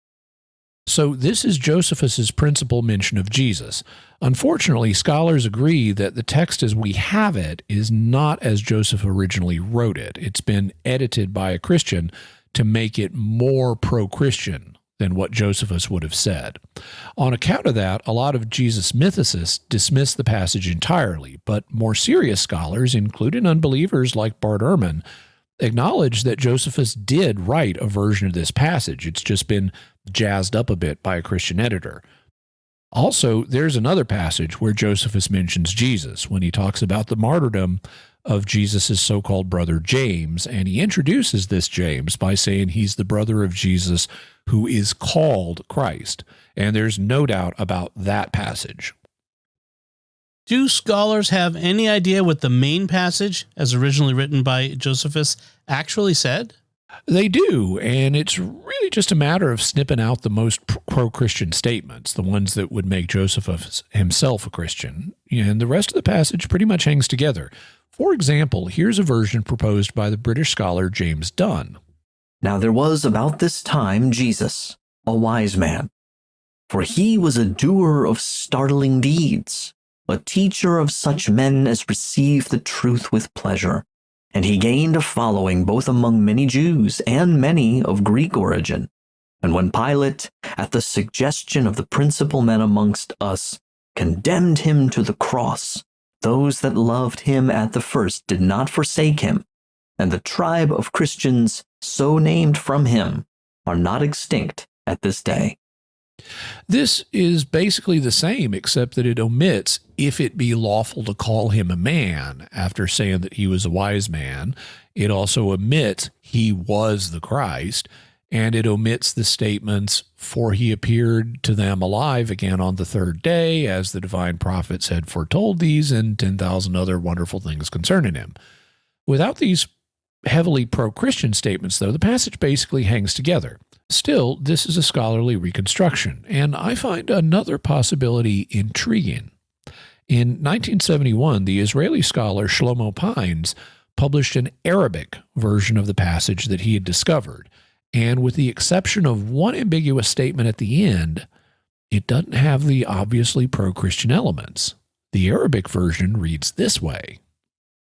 So this is Josephus's principal mention of Jesus. Unfortunately, scholars agree that the text as we have it is not as Joseph originally wrote it. It's been edited by a Christian to make it more pro-Christian than what Josephus would have said. On account of that, a lot of Jesus mythicists dismiss the passage entirely, but more serious scholars, including unbelievers like Bart Ehrman, acknowledge that Josephus did write a version of this passage. It's just been jazzed up a bit by a Christian editor. Also, there's another passage where Josephus mentions Jesus when he talks about the martyrdom of Jesus' so-called brother James, and he introduces this James by saying he's the brother of Jesus who is called Christ. And there's no doubt about that passage. Do scholars have any idea what the main passage, as originally written by Josephus, actually said? They do, and it's really just a matter of snipping out the most pro-Christian statements, the ones that would make Josephus himself a Christian, and the rest of the passage pretty much hangs together. For example, here's a version proposed by the British scholar James Dunn. Now there was about this time Jesus, a wise man, for he was a doer of startling deeds, a teacher of such men as receive the truth with pleasure. And he gained a following both among many Jews and many of Greek origin. And when Pilate, at the suggestion of the principal men amongst us, condemned him to the cross. Those that loved him at the first did not forsake him, and the tribe of Christians so named from him are not extinct at this day. This is basically the same, except that it omits, if it be lawful to call him a man, after saying that he was a wise man. It also omits, he was the Christ, and it omits the statements, for he appeared to them alive again on the third day, as the divine prophets had foretold these, and 10,000 other wonderful things concerning him. Without these heavily pro-Christian statements, though, the passage basically hangs together. Still, this is a scholarly reconstruction, and I find another possibility intriguing. In 1971, the Israeli scholar Shlomo Pines published an Arabic version of the passage that he had discovered, and with the exception of one ambiguous statement at the end, it doesn't have the obviously pro-Christian elements. The Arabic version reads this way.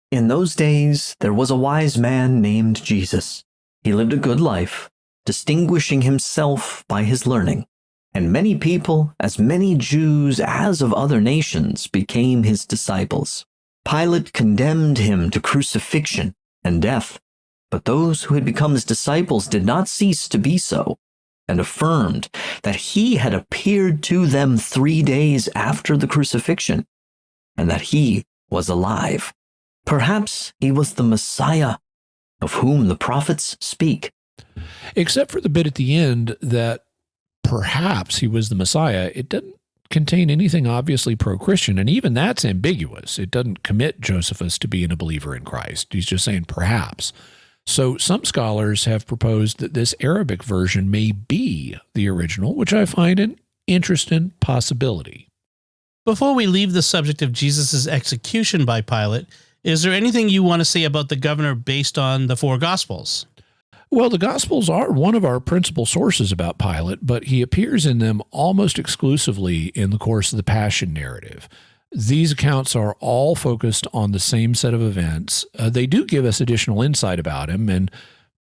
In those days, there was a wise man named Jesus. He lived a good life, distinguishing himself by his learning, and many people, as many Jews as of other nations, became his disciples. Pilate condemned him to crucifixion and death, but those who had become his disciples did not cease to be so, and affirmed that he had appeared to them 3 days after the crucifixion, and that he was alive. Perhaps he was the Messiah of whom the prophets speak. Except for the bit at the end that perhaps he was the Messiah, it doesn't contain anything obviously pro-Christian, and even that's ambiguous. It doesn't commit Josephus to being a believer in Christ. He's just saying perhaps. So some scholars have proposed that this Arabic version may be the original, which I find an interesting possibility. Before we leave the subject of Jesus' execution by Pilate, is there anything you want to say about the governor based on the 4 Gospels? Well, the Gospels are one of our principal sources about Pilate, but he appears in them almost exclusively in the course of the Passion narrative. These accounts are all focused on the same set of events. They do give us additional insight about him and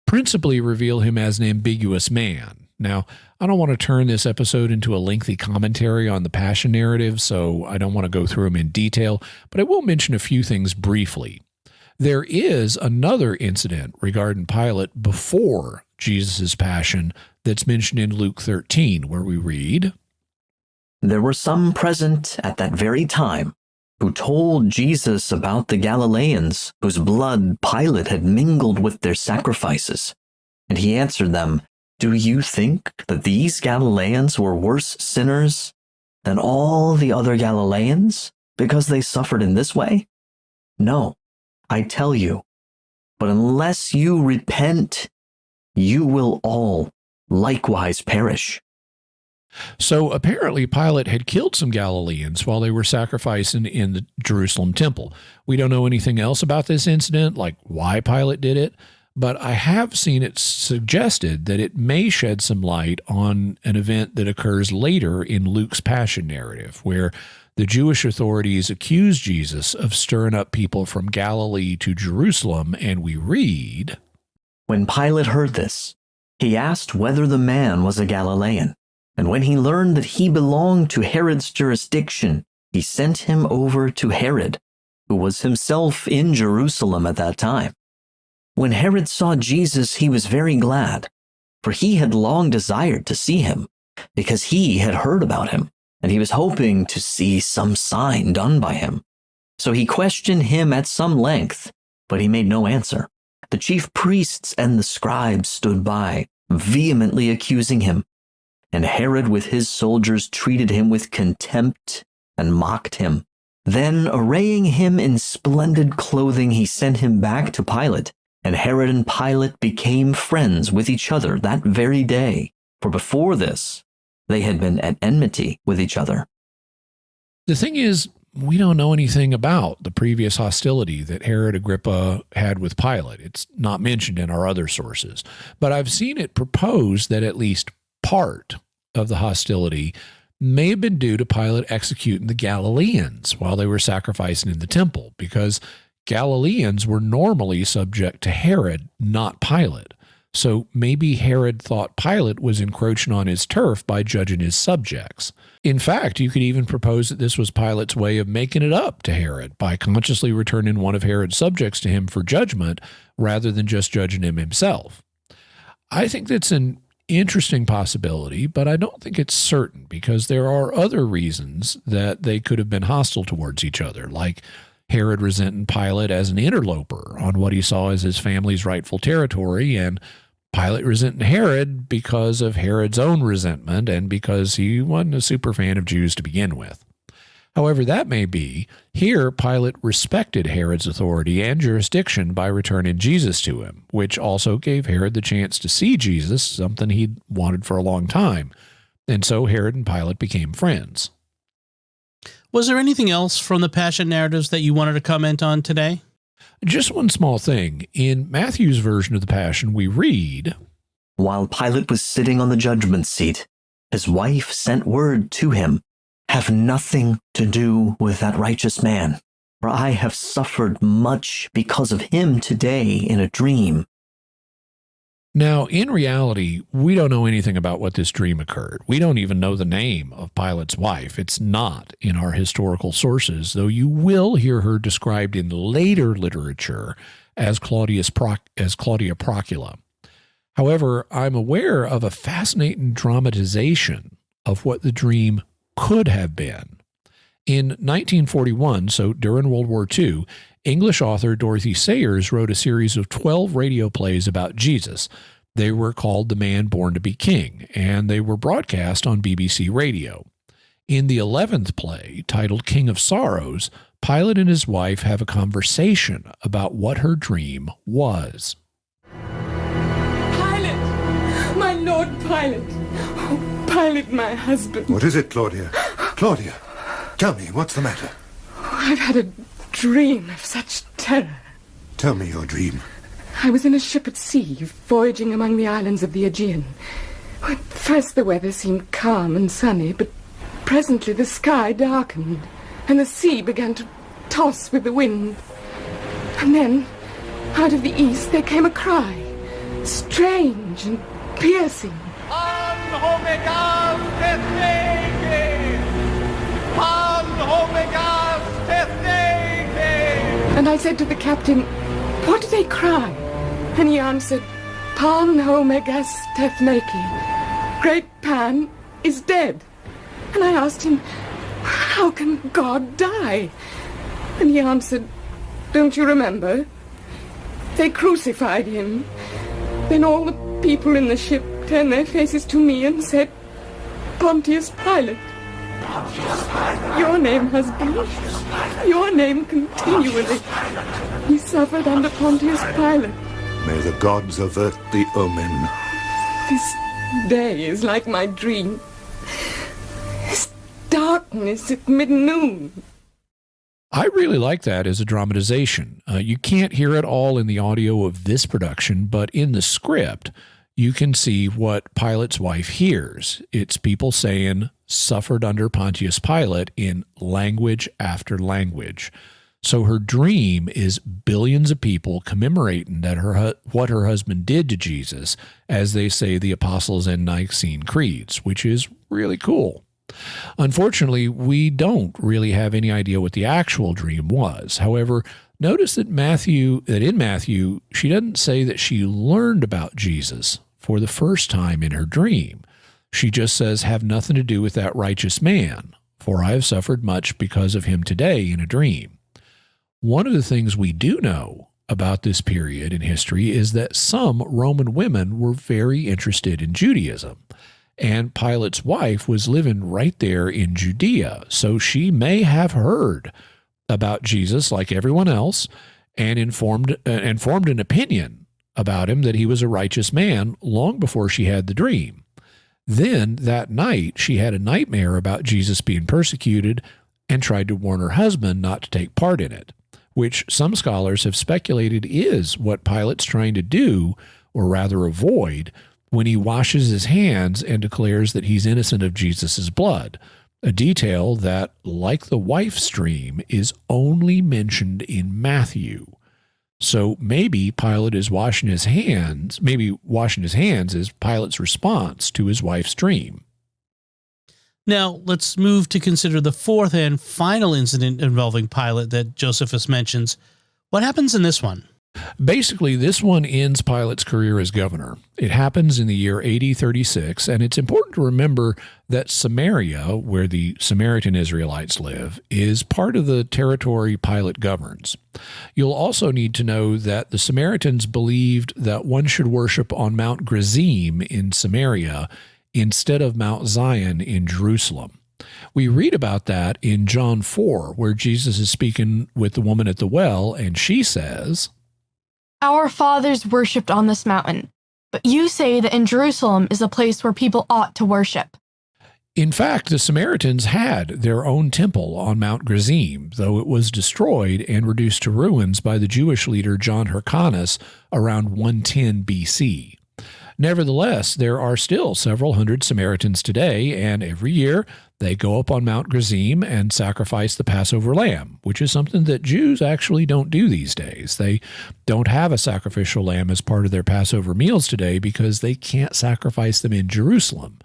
principally reveal him as an ambiguous man. Now, I don't want to turn this episode into a lengthy commentary on the Passion narrative, so I don't want to go through them in detail, but I will mention a few things briefly. There is another incident regarding Pilate before Jesus' passion that's mentioned in Luke 13, where we read, There were some present at that very time who told Jesus about the Galileans whose blood Pilate had mingled with their sacrifices. And he answered them, Do you think that these Galileans were worse sinners than all the other Galileans because they suffered in this way? No. I tell you, but unless you repent, you will all likewise perish. So apparently Pilate had killed some Galileans while they were sacrificing in the Jerusalem temple. We don't know anything else about this incident, like why Pilate did it, but I have seen it suggested that it may shed some light on an event that occurs later in Luke's Passion narrative, where the Jewish authorities accuse Jesus of stirring up people from Galilee to Jerusalem, and we read, When Pilate heard this, he asked whether the man was a Galilean, and when he learned that he belonged to Herod's jurisdiction, he sent him over to Herod, who was himself in Jerusalem at that time. When Herod saw Jesus, he was very glad, for he had long desired to see him, because he had heard about him, and he was hoping to see some sign done by him. So he questioned him at some length, but he made no answer. The chief priests and the scribes stood by, vehemently accusing him, and Herod with his soldiers treated him with contempt and mocked him. Then, arraying him in splendid clothing, he sent him back to Pilate, and Herod and Pilate became friends with each other that very day, for before this, they had been at enmity with each other. The thing is, we don't know anything about the previous hostility that Herod Agrippa had with Pilate. It's not mentioned in our other sources, but I've seen it proposed that at least part of the hostility may have been due to Pilate executing the Galileans while they were sacrificing in the temple, because Galileans were normally subject to Herod, not Pilate. So maybe Herod thought Pilate was encroaching on his turf by judging his subjects. In fact, you could even propose that this was Pilate's way of making it up to Herod by consciously returning one of Herod's subjects to him for judgment rather than just judging him himself. I think that's an interesting possibility, but I don't think it's certain because there are other reasons that they could have been hostile towards each other, like Herod resenting Pilate as an interloper on what he saw as his family's rightful territory, and Pilate resenting Herod because of Herod's own resentment and because he wasn't a super fan of Jews to begin with. However that may be, here Pilate respected Herod's authority and jurisdiction by returning Jesus to him, which also gave Herod the chance to see Jesus, something he'd wanted for a long time. And so Herod and Pilate became friends. Was there anything else from the Passion narratives that you wanted to comment on today? Just one small thing. In Matthew's version of the Passion, we read, While Pilate was sitting on the judgment seat, his wife sent word to him, Have nothing to do with that righteous man, for I have suffered much because of him today in a dream. Now, in reality, we don't know anything about what this dream occurred. We don't even know the name of Pilate's wife. It's not in our historical sources, though you will hear her described in later literature as Claudia Procula. However, I'm aware of a fascinating dramatization of what the dream could have been. In 1941, so during World War II, English author Dorothy Sayers wrote a series of 12 radio plays about Jesus. They were called The Man Born to be King, and they were broadcast on BBC Radio. In the 11th play, titled King of Sorrows, Pilate and his wife have a conversation about what her dream was. Pilate! My Lord Pilate! Oh, Pilate, my husband. What is it, Claudia? Claudia, tell me, what's the matter? I've had a dream of such terror. Tell me your dream. I was in a ship at sea, voyaging among the islands of the Aegean. At first the weather seemed calm and sunny, but presently the sky darkened, and the sea began to toss with the wind. And then, out of the east, there came a cry, strange and piercing. And I said to the captain, "What do they cry?" And he answered, "Pan Omegas Tethneki. Great Pan is dead." And I asked him, "How can God die?" And he answered, "Don't you remember? They crucified him." Then all the people in the ship turned their faces to me and said, "Pontius Pilate. Your name, husband. Your name continually. He suffered under Pontius Pilate." May the gods avert the omen. This day is like my dream. This darkness at mid-noon. I really like that as a dramatization. You can't hear it all in the audio of this production, but in the script, you can see what Pilate's wife hears. It's people saying, "suffered under Pontius Pilate" in language after language. So her dream is billions of people commemorating that what her husband did to Jesus, as they say the Apostles' and Nicene creeds, which is really cool. Unfortunately, we don't really have any idea what the actual dream was. However, notice that in Matthew, she doesn't say that she learned about Jesus for the first time in her dream. She just says, "Have nothing to do with that righteous man, for I have suffered much because of him today in a dream." One of the things we do know about this period in history is that some Roman women were very interested in Judaism, and Pilate's wife was living right there in Judea, so she may have heard about Jesus like everyone else and formed an opinion about him that he was a righteous man long before she had the dream. Then that night, she had a nightmare about Jesus being persecuted and tried to warn her husband not to take part in it, which some scholars have speculated is what Pilate's trying to do, or rather avoid, when he washes his hands and declares that he's innocent of Jesus' blood, a detail that, like the wife's dream, is only mentioned in Matthew. So maybe Pilate is washing his hands. Maybe washing his hands is Pilate's response to his wife's dream. Now, let's move to consider the fourth and final incident involving Pilate that Josephus mentions. What happens in this one? Basically, this one ends Pilate's career as governor. It happens in the year AD 36, and it's important to remember that Samaria, where the Samaritan Israelites live, is part of the territory Pilate governs. You'll also need to know that the Samaritans believed that one should worship on Mount Gerizim in Samaria instead of Mount Zion in Jerusalem. We read about that in John 4, where Jesus is speaking with the woman at the well, and she says, "Our fathers worshipped on this mountain, but you say that in Jerusalem is a place where people ought to worship." In fact, the Samaritans had their own temple on Mount Gerizim, though it was destroyed and reduced to ruins by the Jewish leader John Hyrcanus around 110 BC. Nevertheless, there are still several hundred Samaritans today, and every year they go up on Mount Gerizim and sacrifice the Passover lamb, which is something that Jews actually don't do these days. They don't have a sacrificial lamb as part of their Passover meals today because they can't sacrifice them in Jerusalem,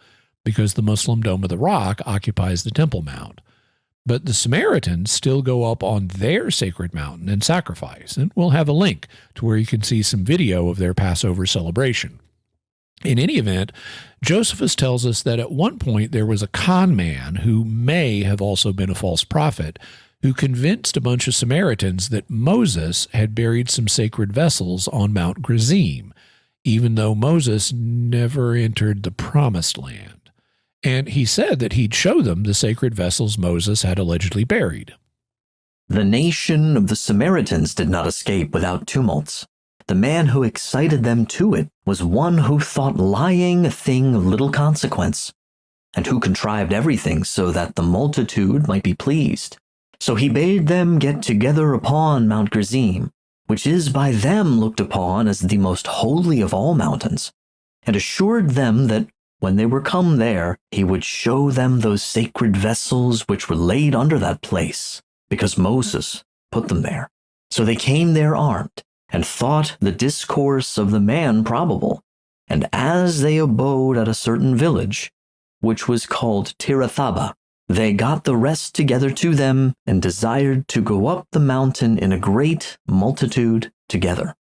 because the Muslim Dome of the Rock occupies the Temple Mount. But the Samaritans still go up on their sacred mountain and sacrifice, and we'll have a link to where you can see some video of their Passover celebration. In any event, Josephus tells us that at one point there was a con man who may have also been a false prophet who convinced a bunch of Samaritans that Moses had buried some sacred vessels on Mount Gerizim, even though Moses never entered the Promised Land. And he said that he'd show them the sacred vessels Moses had allegedly buried. The nation of the Samaritans did not escape without tumults. The man who excited them to it was one who thought lying a thing of little consequence, and who contrived everything so that the multitude might be pleased. So he bade them get together upon Mount Gerizim, which is by them looked upon as the most holy of all mountains, and assured them that when they were come there, he would show them those sacred vessels which were laid under that place, because Moses put them there. So they came there armed, and thought the discourse of the man probable. And as they abode at a certain village, which was called Tirathaba, they got the rest together to them, and desired to go up the mountain in a great multitude together.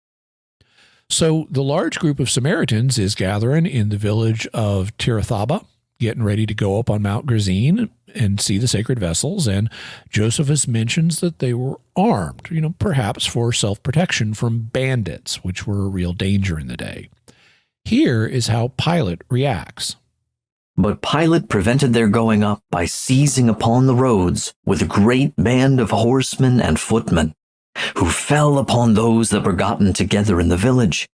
So the large group of Samaritans is gathering in the village of Tirathaba, getting ready to go up on Mount Gerizim and see the sacred vessels, and Josephus mentions that they were armed, perhaps for self-protection from bandits, which were a real danger in the day. Here is how Pilate reacts. But Pilate prevented their going up by seizing upon the roads with a great band of horsemen and footmen, who fell upon those that were gotten together in the village.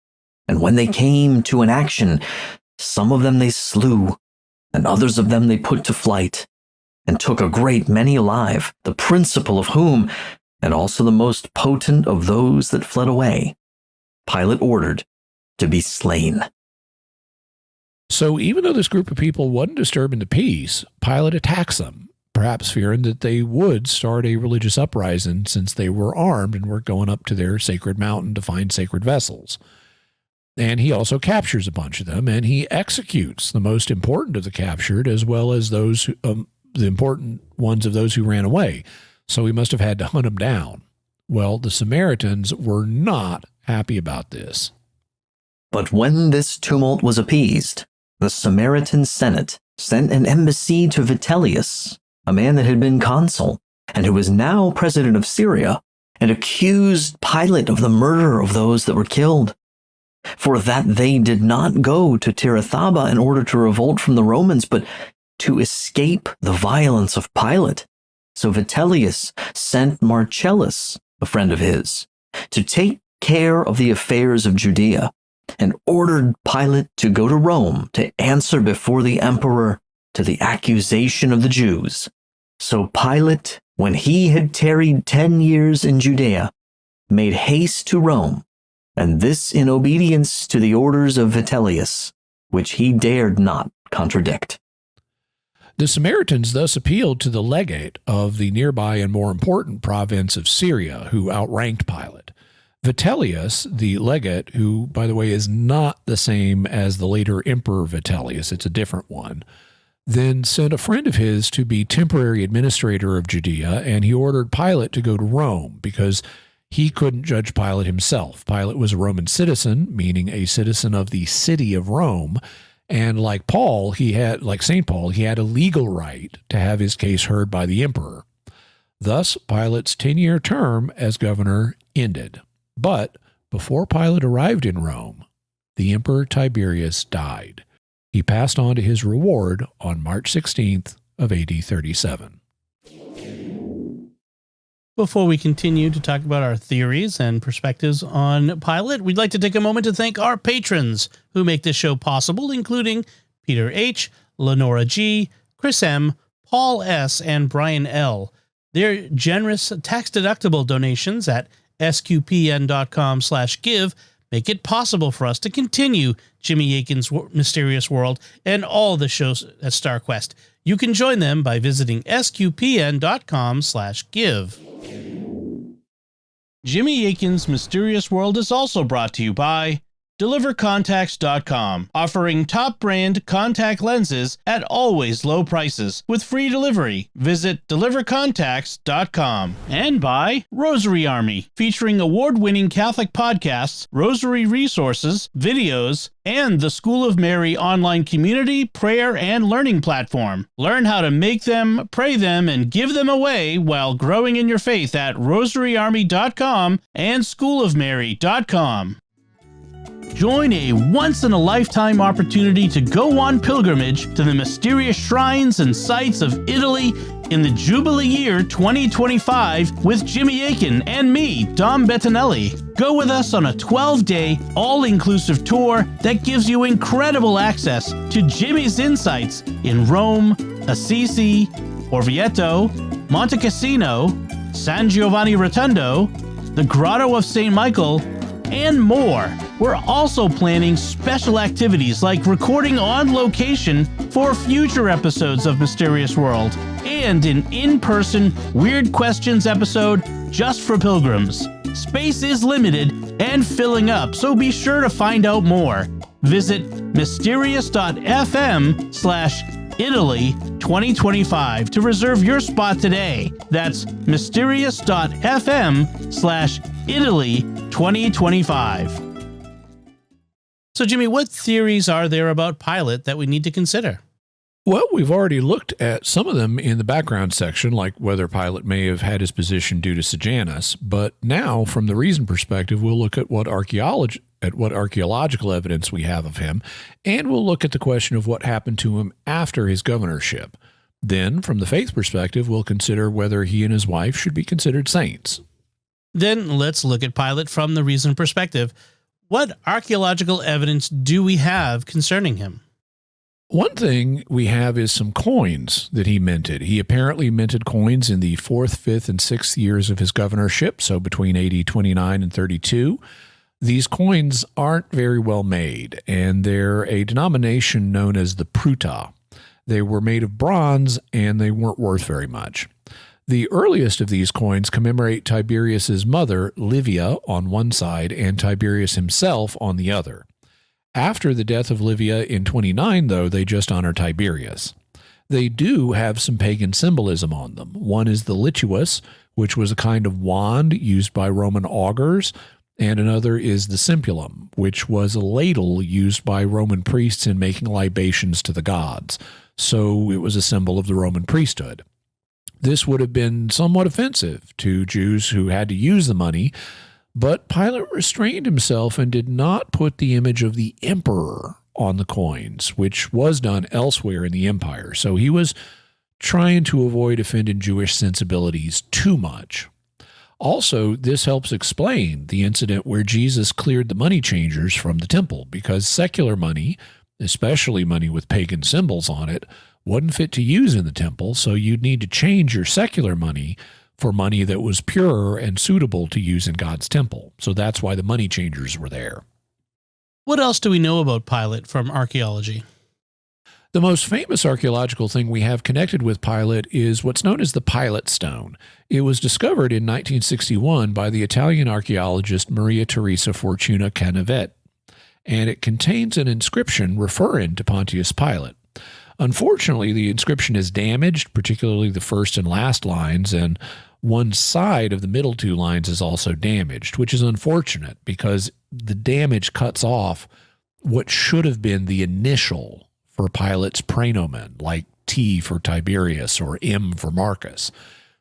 And when they came to an action, some of them they slew, and others of them they put to flight, and took a great many alive, the principal of whom, and also the most potent of those that fled away, Pilate ordered to be slain. So even though this group of people wasn't disturbing the peace, Pilate attacks them, perhaps fearing that they would start a religious uprising since they were armed and were going up to their sacred mountain to find sacred vessels. And he also captures a bunch of them, and he executes the most important of the captured, as well as those the important ones of those who ran away. So he must have had to hunt them down. Well, the Samaritans were not happy about this. But when this tumult was appeased, the Samaritan Senate sent an embassy to Vitellius, a man that had been consul, and who was now president of Syria, and accused Pilate of the murder of those that were killed, for that they did not go to Tirathaba in order to revolt from the Romans, but to escape the violence of Pilate. So Vitellius sent Marcellus, a friend of his, to take care of the affairs of Judea, and ordered Pilate to go to Rome to answer before the emperor to the accusation of the Jews. So Pilate, when he had tarried 10 years in Judea, made haste to Rome, and this in obedience to the orders of Vitellius, which he dared not contradict. The Samaritans thus appealed to the legate of the nearby and more important province of Syria, who outranked Pilate. Vitellius, the legate, who, by the way, is not the same as the later Emperor Vitellius, it's a different one, then sent a friend of his to be temporary administrator of Judea, and he ordered Pilate to go to Rome because he couldn't judge Pilate himself. Pilate was a Roman citizen, meaning a citizen of the city of Rome, and like St. Paul, he had a legal right to have his case heard by the emperor. Thus, Pilate's 10-year term as governor ended. But before Pilate arrived in Rome, the Emperor Tiberius died. He passed on to his reward on March 16th of AD 37. Before we continue to talk about our theories and perspectives on Pilate, we'd like to take a moment to thank our patrons who make this show possible, including Peter H., Lenora G., Chris M., Paul S., and Brian L. Their generous tax-deductible donations at sqpn.com/give make it possible for us to continue Jimmy Akin's Mysterious World and all the shows at StarQuest. You can join them by visiting sqpn.com/give. Jimmy Akin's Mysterious World is also brought to you by DeliverContacts.com, offering top brand contact lenses at always low prices with free delivery. Visit DeliverContacts.com. And by Rosary Army, featuring award-winning Catholic podcasts, rosary resources, videos, and the School of Mary online community, prayer, and learning platform. Learn how to make them, pray them, and give them away while growing in your faith at rosaryarmy.com and schoolofmary.com. Join a once-in-a-lifetime opportunity to go on pilgrimage to the mysterious shrines and sites of Italy in the Jubilee year 2025 with Jimmy Akin and me, Dom Bettinelli. Go with us on a 12-day, all-inclusive tour that gives you incredible access to Jimmy's insights in Rome, Assisi, Orvieto, Monte Cassino, San Giovanni Rotondo, the Grotto of St. Michael, and more. We're also planning special activities like recording on location for future episodes of Mysterious World and an in-person Weird Questions episode just for pilgrims. Space is limited and filling up, so be sure to find out more. Visit mysterious.fm/Italy 2025 to reserve your spot today. That's mysterious.fm/Italy 2025. So, Jimmy, what theories are there about Pilate that we need to consider? Well, we've already looked at some of them in the background section, like whether Pilate may have had his position due to Sejanus. But now, from the reason perspective, we'll look at what archaeological evidence we have of him, and we'll look at the question of what happened to him after his governorship. Then, from the faith perspective, we'll consider whether he and his wife should be considered saints. Then let's look at Pilate from the reason perspective. What archaeological evidence do we have concerning him? One thing we have is some coins that he minted. He apparently minted coins in the 4th, 5th, and 6th years of his governorship, so between AD 29 and 32. These coins aren't very well made, and they're a denomination known as the pruta. They were made of bronze, and they weren't worth very much. The earliest of these coins commemorate Tiberius's mother, Livia, on one side, and Tiberius himself on the other. After the death of Livia in 29, though, they just honor Tiberius. They do have some pagan symbolism on them. One is the lituus, which was a kind of wand used by Roman augurs, and another is the simpulum, which was a ladle used by Roman priests in making libations to the gods. So it was a symbol of the Roman priesthood. This would have been somewhat offensive to Jews who had to use the money, but Pilate restrained himself and did not put the image of the emperor on the coins, which was done elsewhere in the empire. So he was trying to avoid offending Jewish sensibilities too much. Also, this helps explain the incident where Jesus cleared the money changers from the temple, because secular money, especially money with pagan symbols on it, wasn't fit to use in the temple, so you'd need to change your secular money for money that was pure and suitable to use in God's temple. So that's why the money changers were there. What else do we know about Pilate from archaeology? The most famous archaeological thing we have connected with Pilate is what's known as the Pilate stone. It was discovered in 1961 by the Italian archaeologist Maria Teresa Fortuna Canavet, and it contains an inscription referring to Pontius Pilate. Unfortunately, the inscription is damaged, particularly the first and last lines, and one side of the middle two lines is also damaged, which is unfortunate because the damage cuts off what should have been the initial for Pilate's praenomen, like T for Tiberius or M for Marcus.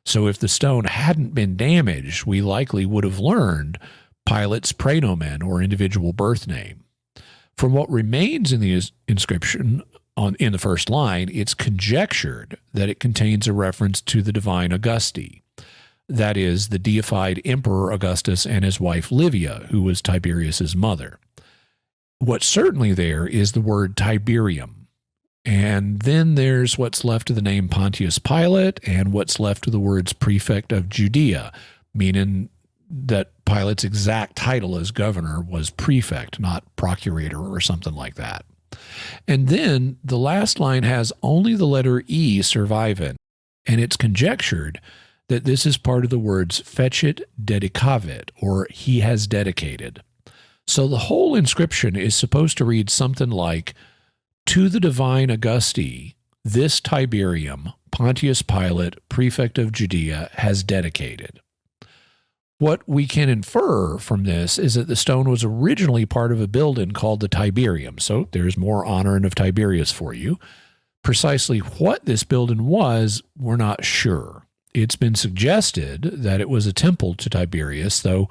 So if the stone hadn't been damaged, we likely would have learned Pilate's praenomen or individual birth name. From what remains in the inscription in the first line, it's conjectured that it contains a reference to the divine Augusti, that is, the deified Emperor Augustus and his wife Livia, who was Tiberius's mother. What's certainly there is the word Tiberium. And then there's what's left of the name Pontius Pilate and what's left of the words prefect of Judea, meaning that Pilate's exact title as governor was prefect, not procurator or something like that. And then the last line has only the letter E surviving, and it's conjectured that this is part of the words fecit dedicavit, or he has dedicated. So the whole inscription is supposed to read something like, to the divine Augusti, this Tiberium, Pontius Pilate, prefect of Judea, has dedicated. What we can infer from this is that the stone was originally part of a building called the Tiberium, so there's more honoring of Tiberius for you. Precisely what this building was, we're not sure. It's been suggested that it was a temple to Tiberius, though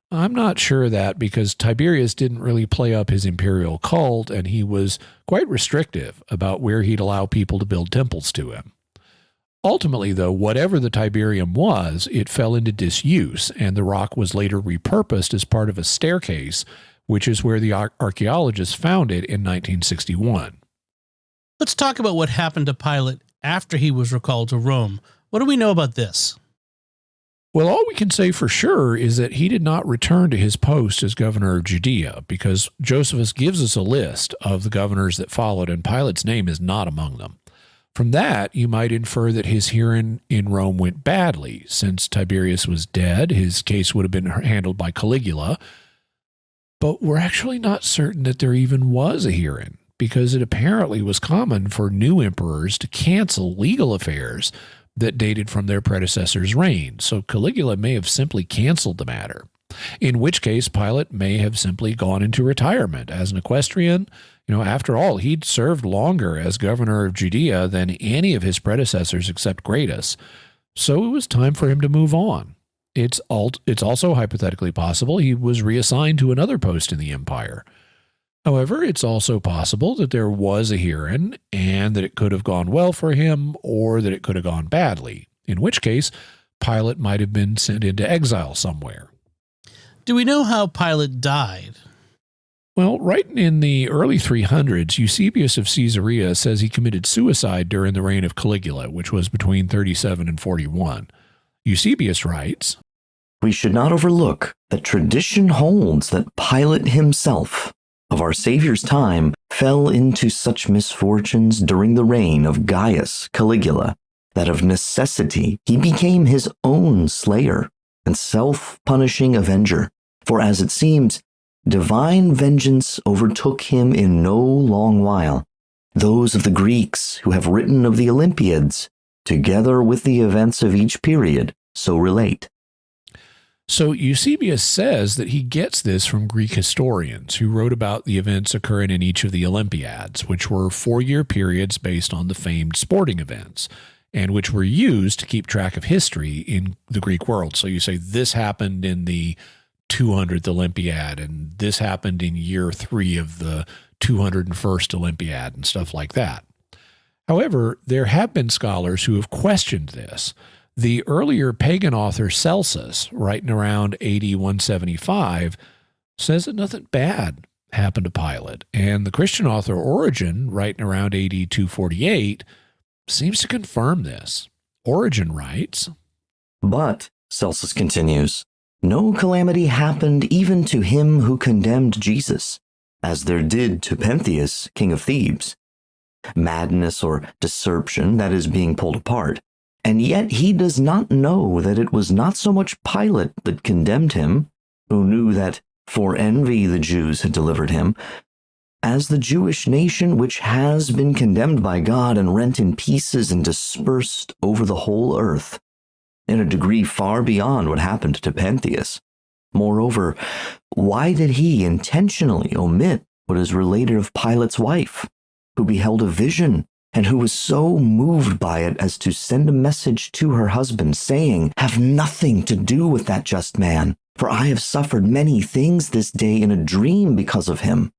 I'm not sure of that because Tiberius didn't really play up his imperial cult, and he was quite restrictive about where he'd allow people to build temples to him. Ultimately, though, whatever the Tiberium was, it fell into disuse, and the rock was later repurposed as part of a staircase, which is where the archaeologists found it in 1961. Let's talk about what happened to Pilate after he was recalled to Rome. What do we know about this? Well, all we can say for sure is that he did not return to his post as governor of Judea, because Josephus gives us a list of the governors that followed, and Pilate's name is not among them. From that, you might infer that his hearing in Rome went badly. Since Tiberius was dead, his case would have been handled by Caligula. But we're actually not certain that there even was a hearing, because it apparently was common for new emperors to cancel legal affairs that dated from their predecessor's reign. So Caligula may have simply canceled the matter, in which case Pilate may have simply gone into retirement as an equestrian. After all, he'd served longer as governor of Judea than any of his predecessors except Gratus. So it was time for him to move on. It's also hypothetically possible he was reassigned to another post in the empire. However, it's also possible that there was a hearing and that it could have gone well for him or that it could have gone badly, in which case Pilate might have been sent into exile somewhere. Do we know how Pilate died? Well, right in the early 300s, Eusebius of Caesarea says he committed suicide during the reign of Caligula, which was between 37 and 41. Eusebius writes, We should not overlook that tradition holds that Pilate himself, of our Savior's time, fell into such misfortunes during the reign of Gaius Caligula, that of necessity he became his own slayer and self-punishing avenger. For as it seems, divine vengeance overtook him in no long while. Those of the Greeks who have written of the Olympiads, together with the events of each period, so relate. So Eusebius says that he gets this from Greek historians who wrote about the events occurring in each of the Olympiads, which were 4-year periods based on the famed sporting events, and which were used to keep track of history in the Greek world. So you say this happened in the 200th Olympiad, and this happened in year 3 of the 201st Olympiad, and stuff like that. However, there have been scholars who have questioned this. The earlier pagan author Celsus, writing around AD 175, says that nothing bad happened to Pilate, and the Christian author Origen, writing around AD 248, seems to confirm this. Origen writes, But, Celsus continues, no calamity happened even to him who condemned Jesus, as there did to Pentheus, king of Thebes. madness or deception that is being pulled apart. And yet he does not know that it was not so much Pilate that condemned him, who knew that for envy the Jews had delivered him, as the Jewish nation which has been condemned by God and rent in pieces and dispersed over the whole earth, in a degree far beyond what happened to Pontius. Moreover, why did he intentionally omit what is related of Pilate's wife, who beheld a vision and who was so moved by it as to send a message to her husband, saying, "Have nothing to do with that just man, for I have suffered many things this day in a dream because of him."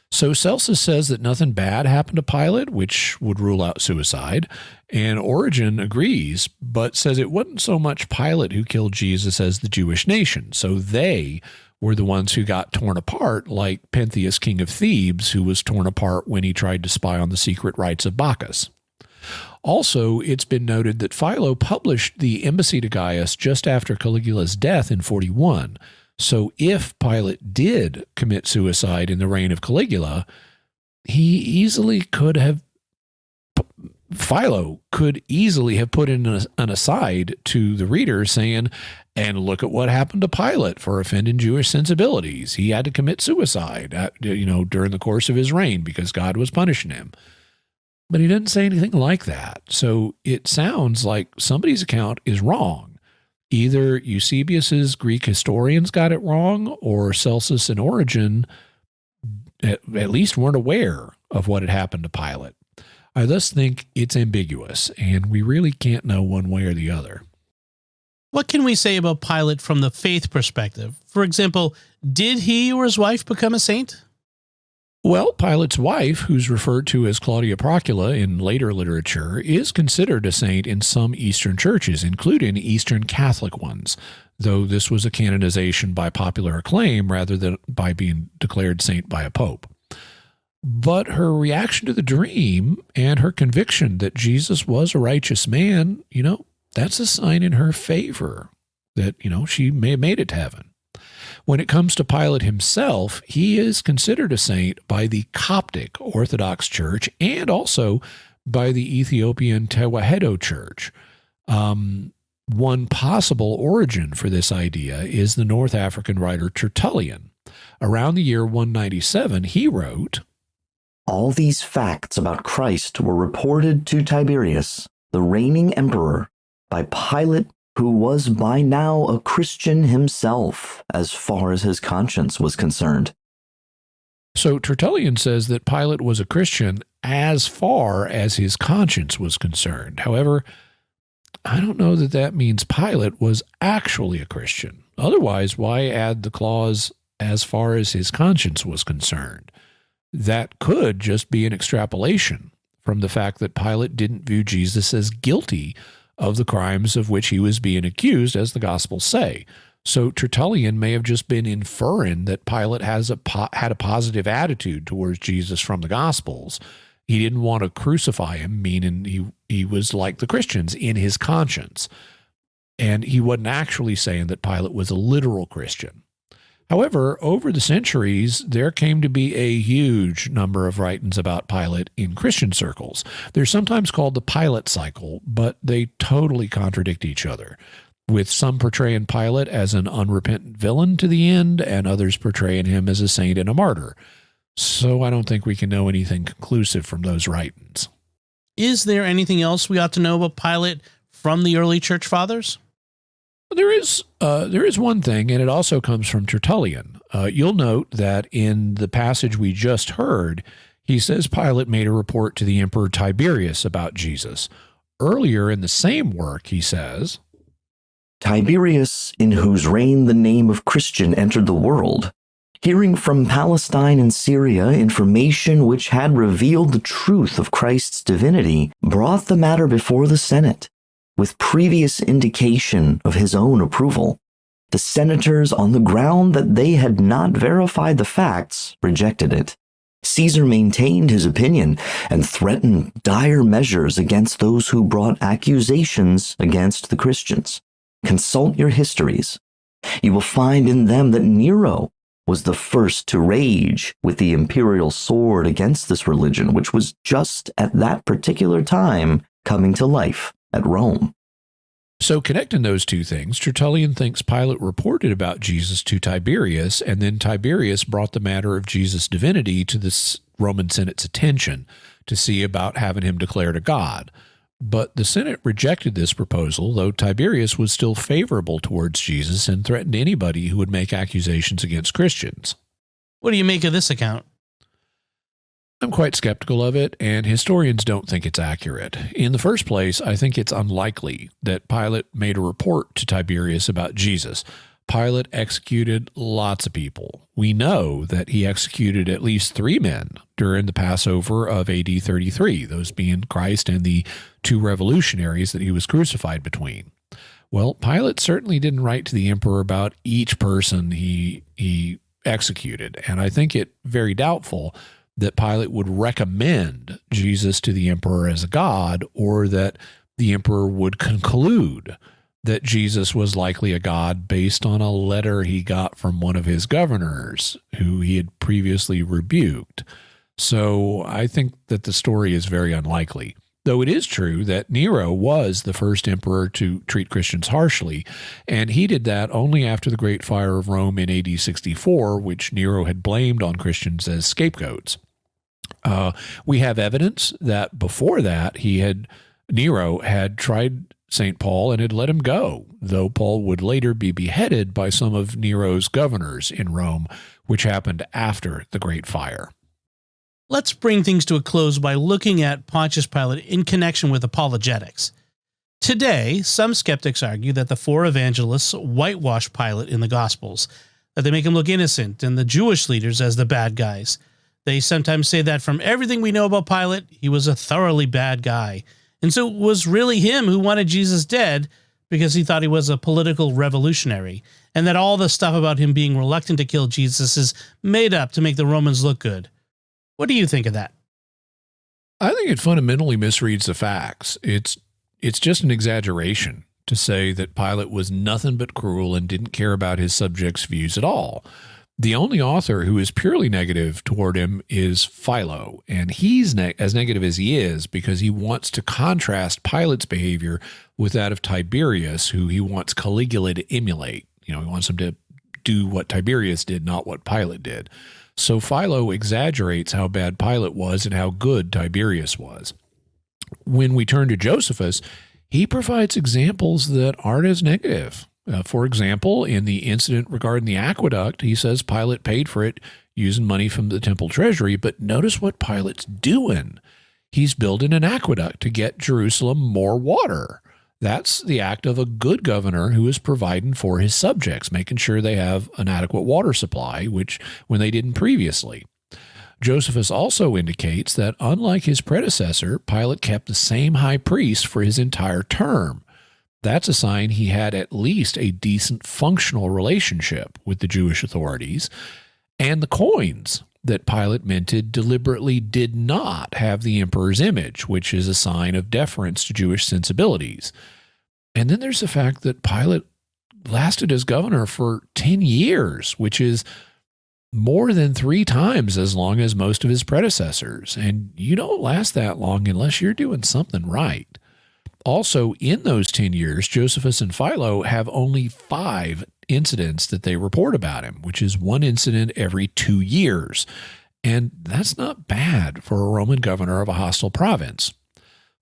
So Celsus says that nothing bad happened to Pilate, which would rule out suicide, and Origen agrees, but says it wasn't so much Pilate who killed Jesus as the Jewish nation. So they were the ones who got torn apart, like Pontius, king of Thebes, who was torn apart when he tried to spy on the secret rites of Bacchus. Also, it's been noted that Philo published the embassy to Gaius just after Caligula's death in 41. So if Pilate did commit suicide in the reign of Caligula, Philo could easily have put in an aside to the reader saying, "And look at what happened to Pilate for offending Jewish sensibilities. He had to commit suicide, during the course of his reign because God was punishing him." But he didn't say anything like that. So it sounds like somebody's account is wrong. Either Eusebius's Greek historians got it wrong, or Celsus and Origen at least weren't aware of what had happened to Pilate. I thus think it's ambiguous, and we really can't know one way or the other. What can we say about Pilate from the faith perspective? For example, did he or his wife become a saint? Well, Pilate's wife, who's referred to as Claudia Procula in later literature, is considered a saint in some Eastern churches, including Eastern Catholic ones, though this was a canonization by popular acclaim rather than by being declared saint by a pope. But her reaction to the dream and her conviction that Jesus was a righteous man, that's a sign in her favor that, she may have made it to heaven. When it comes to Pilate himself, he is considered a saint by the Coptic Orthodox Church and also by the Ethiopian Tewahedo Church. One possible origin for this idea is the North African writer Tertullian. Around the year 197, he wrote, "All these facts about Christ were reported to Tiberius, the reigning emperor, by Pilate, who was by now a Christian himself, as far as his conscience was concerned." So Tertullian says that Pilate was a Christian as far as his conscience was concerned. However, I don't know that that means Pilate was actually a Christian. Otherwise, why add the clause as far as his conscience was concerned? That could just be an extrapolation from the fact that Pilate didn't view Jesus as guilty of the crimes of which he was being accused, as the Gospels say. So Tertullian may have just been inferring that Pilate had a positive attitude towards Jesus from the Gospels. He didn't want to crucify him, meaning he was like the Christians in his conscience. And he wasn't actually saying that Pilate was a literal Christian. However, over the centuries, there came to be a huge number of writings about Pilate in Christian circles. They're sometimes called the Pilate cycle, but they totally contradict each other, with some portraying Pilate as an unrepentant villain to the end and others portraying him as a saint and a martyr. So I don't think we can know anything conclusive from those writings. Is there anything else we ought to know about Pilate from the early church fathers? There is one thing, and it also comes from Tertullian. You'll note that in the passage we just heard, he says Pilate made a report to the Emperor Tiberius about Jesus. Earlier in the same work, he says, "Tiberius, in whose reign the name of Christian entered the world, hearing from Palestine and Syria information which had revealed the truth of Christ's divinity, brought the matter before the Senate, with previous indication of his own approval. The senators, on the ground that they had not verified the facts, rejected it. Caesar maintained his opinion and threatened dire measures against those who brought accusations against the Christians. Consult your histories. You will find in them that Nero, was the first to rage with the imperial sword against this religion, which was just at that particular time coming to life at Rome. So connecting those two things, Tertullian thinks Pilate reported about Jesus to Tiberius, and then Tiberius brought the matter of Jesus' divinity to the Roman Senate's attention to see about having him declared a god. But the Senate rejected this proposal, though Tiberius was still favorable towards Jesus and threatened anybody who would make accusations against Christians. What do you make of this account? I'm quite skeptical of it, and historians don't think it's accurate. In the first place, I think it's unlikely that Pilate made a report to Tiberius about Jesus. Pilate executed lots of people. We know that he executed at least 3 men during the Passover of AD 33, those being Christ and the 2 revolutionaries that he was crucified between. Well, Pilate certainly didn't write to the emperor about each person he executed, and I think it very doubtful that Pilate would recommend Jesus to the emperor as a god, or that the emperor would conclude that Jesus was likely a god based on a letter he got from one of his governors who he had previously rebuked. So I think that the story is very unlikely. Though it is true that Nero was the first emperor to treat Christians harshly, and he did that only after the Great Fire of Rome in AD 64, which Nero had blamed on Christians as scapegoats. We have evidence that before that Nero had tried St. Paul and had let him go, though Paul would later be beheaded by some of Nero's governors in Rome, which happened after the Great Fire. Let's bring things to a close by looking at Pontius Pilate in connection with apologetics. Today, some skeptics argue that the 4 evangelists whitewash Pilate in the Gospels, that they make him look innocent and the Jewish leaders as the bad guys. They sometimes say that from everything we know about Pilate, he was a thoroughly bad guy. And so it was really him who wanted Jesus dead because he thought he was a political revolutionary, and that all the stuff about him being reluctant to kill Jesus is made up to make the Romans look good. What do you think of that? I think it fundamentally misreads the facts. It's just an exaggeration to say that Pilate was nothing but cruel and didn't care about his subjects' views at all. The only author who is purely negative toward him is Philo, and he's as negative as he is because he wants to contrast Pilate's behavior with that of Tiberius, who he wants Caligula to emulate. He wants him to do what Tiberius did, not what Pilate did. So Philo exaggerates how bad Pilate was and how good Tiberius was. When we turn to Josephus, he provides examples that aren't as negative. For example, in the incident regarding the aqueduct, he says Pilate paid for it using money from the temple treasury, but notice what Pilate's doing. He's building an aqueduct to get Jerusalem more water. That's the act of a good governor who is providing for his subjects, making sure they have an adequate water supply, which when they didn't previously. Josephus also indicates that unlike his predecessor, Pilate kept the same high priest for his entire term. That's a sign he had at least a decent functional relationship with the Jewish authorities. And the coins that Pilate minted deliberately did not have the emperor's image, which is a sign of deference to Jewish sensibilities. And then there's the fact that Pilate lasted as governor for 10 years, which is more than 3 times as long as most of his predecessors. And you don't last that long unless you're doing something right. Also, in those 10 years, Josephus and Philo have only 5 incidents that they report about him, which is 1 incident every 2 years. And that's not bad for a Roman governor of a hostile province.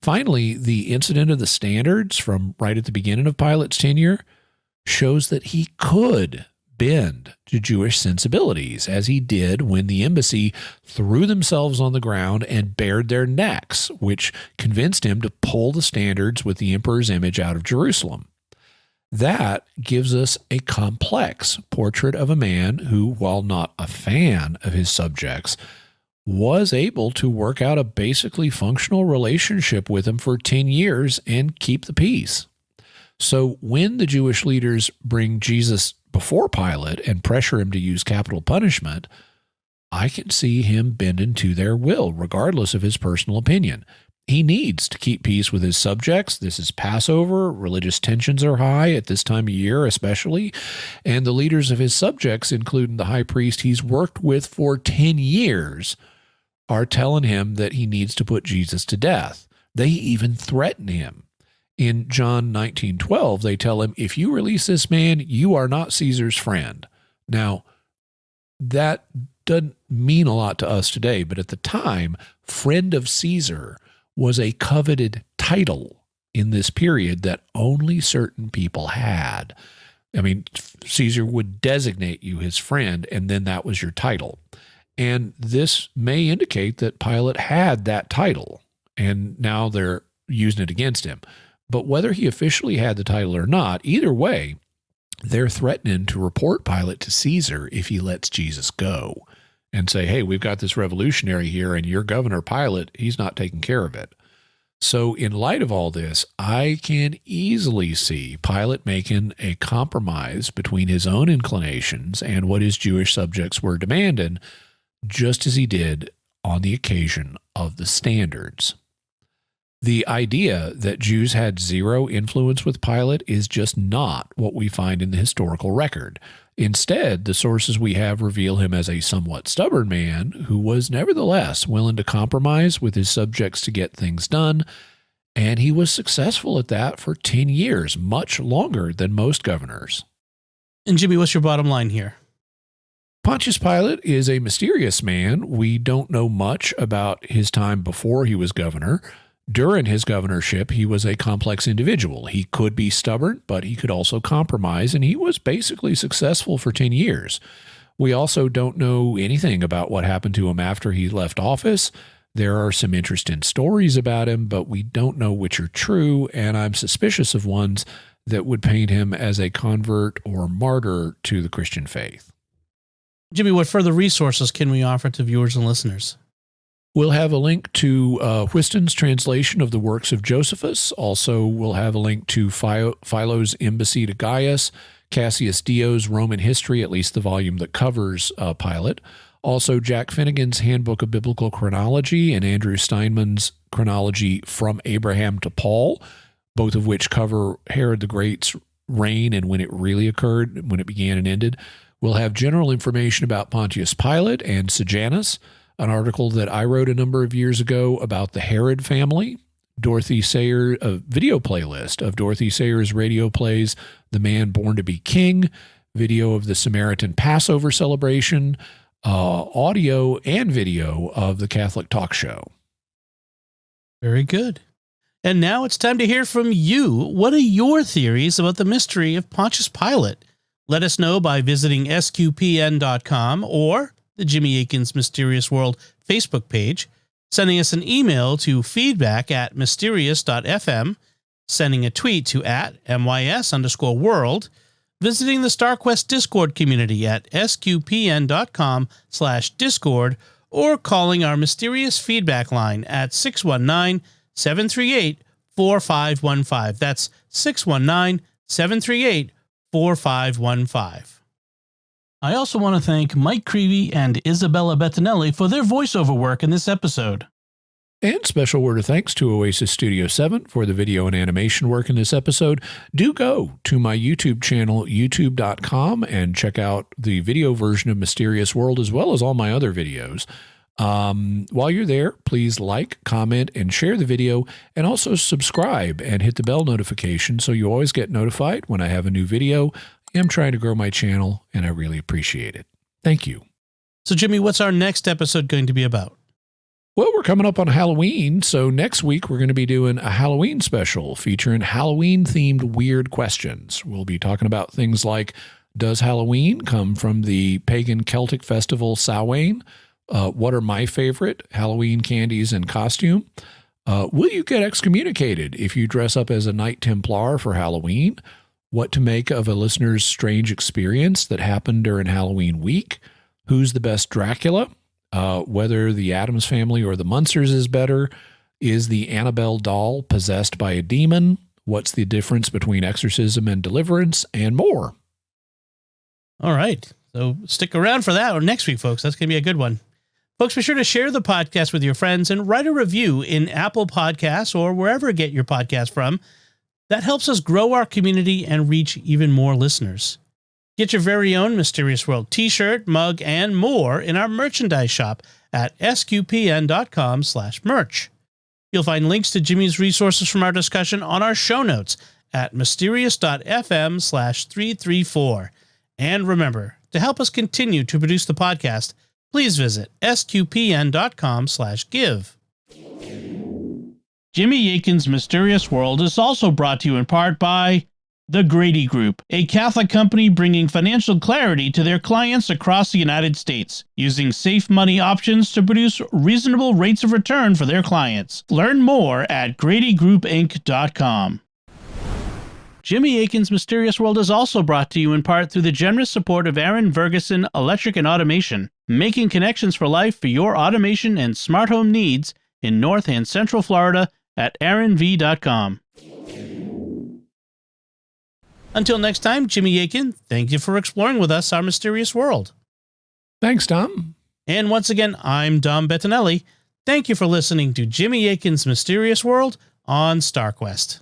Finally, the incident of the standards from right at the beginning of Pilate's tenure shows that he could bend to Jewish sensibilities, as he did when the embassy threw themselves on the ground and bared their necks, which convinced him to pull the standards with the emperor's image out of Jerusalem. That gives us a complex portrait of a man who, while not a fan of his subjects, was able to work out a basically functional relationship with them for 10 years and keep the peace. So when the Jewish leaders bring Jesus before Pilate and pressure him to use capital punishment, I can see him bending to their will, regardless of his personal opinion. He needs to keep peace with his subjects. This is Passover. Religious tensions are high at this time of year, especially. And the leaders of his subjects, including the high priest he's worked with for 10 years, are telling him that he needs to put Jesus to death. They even threaten him. In John 19:12, they tell him, if you release this man, you are not Caesar's friend. Now, that doesn't mean a lot to us today, but at the time, friend of Caesar was a coveted title in this period that only certain people had. I mean, Caesar would designate you his friend, and then that was your title. And this may indicate that Pilate had that title, and now they're using it against him. But whether he officially had the title or not, either way, they're threatening to report Pilate to Caesar if he lets Jesus go and say, hey, we've got this revolutionary here, and your governor Pilate, he's not taking care of it. So in light of all this, I can easily see Pilate making a compromise between his own inclinations and what his Jewish subjects were demanding, just as he did on the occasion of the standards. The idea that Jews had zero influence with Pilate is just not what we find in the historical record. Instead, the sources we have reveal him as a somewhat stubborn man who was nevertheless willing to compromise with his subjects to get things done, and he was successful at that for 10 years, much longer than most governors. And Jimmy, what's your bottom line here? Pontius Pilate is a mysterious man. We don't know much about his time before he was governor. During his governorship, he was a complex individual. He could be stubborn, but he could also compromise, and he was basically successful for 10 years. We also don't know anything about what happened to him after he left office. There are some interesting stories about him, but we don't know which are true, and I'm suspicious of ones that would paint him as a convert or martyr to the Christian faith. Jimmy, what further resources can we offer to viewers and listeners? We'll have a link to Whiston's translation of the works of Josephus. Also, we'll have a link to Philo's Embassy to Gaius, Cassius Dio's Roman History, at least the volume that covers Pilate. Also, Jack Finnegan's Handbook of Biblical Chronology and Andrew Steinman's Chronology from Abraham to Paul, both of which cover Herod the Great's reign and when it really occurred, when it began and ended. We'll have general information about Pontius Pilate and Sejanus, an article that I wrote a number of years ago about the Herod family, Dorothy Sayer, a video playlist of Dorothy Sayer's radio plays, The Man Born to be King, video of the Samaritan Passover celebration, audio and video of the Catholic talk show. Very good. And now it's time to hear from you. What are your theories about the mystery of Pontius Pilate? Let us know by visiting sqpn.com or the Jimmy Akin's Mysterious World Facebook page, sending us an email to feedback@mysterious.fm, sending a tweet to @mys_world, visiting the StarQuest Discord community at sqpn.com/discord, or calling our mysterious feedback line at 619-738-4515. That's 619-738-4515. I also want to thank Mike Creevy and Isabella Bettinelli for their voiceover work in this episode. And special word of thanks to Oasis Studio 7 for the video and animation work in this episode. Do go to my YouTube channel, youtube.com, and check out the video version of Mysterious World as well as all my other videos. While you're there, please like, comment, and share the video, and also subscribe and hit the bell notification so you always get notified when I have a new video. I'm trying to grow my channel, and I really appreciate it. Thank you. So, Jimmy, what's our next episode going to be about? Well, we're coming up on Halloween, so next week we're going to be doing a Halloween special featuring Halloween-themed weird questions. We'll be talking about things like, does Halloween come from the pagan Celtic festival Samhain? What are my favorite Halloween candies and costume? Will you get excommunicated if you dress up as a Knight Templar for Halloween? What to make of a listener's strange experience that happened during Halloween week? Who's the best Dracula? Whether the Addams Family or the Munsters is better? Is the Annabelle doll possessed by a demon? What's the difference between exorcism and deliverance? And more. All right. So stick around for that next week, folks. That's going to be a good one. Folks, be sure to share the podcast with your friends and write a review in Apple Podcasts or wherever you get your podcast from. That helps us grow our community and reach even more listeners. Get your very own Mysterious World t-shirt, mug, and more in our merchandise shop at sqpn.com/merch. You'll find links to Jimmy's resources from our discussion on our show notes at mysterious.fm/334. And remember, to help us continue to produce the podcast, please visit sqpn.com/give. Jimmy Akin's Mysterious World is also brought to you in part by The Grady Group, a Catholic company bringing financial clarity to their clients across the United States, using safe money options to produce reasonable rates of return for their clients. Learn more at GradyGroupInc.com. Jimmy Akin's Mysterious World is also brought to you in part through the generous support of Aaron Ferguson Electric and Automation, making connections for life for your automation and smart home needs in North and Central Florida at aaronv.com. Until next time, Jimmy Akin, thank you for exploring with us our mysterious world. Thanks, Tom. And once again, I'm Dom Bettinelli. Thank you for listening to Jimmy Akin's Mysterious World on StarQuest.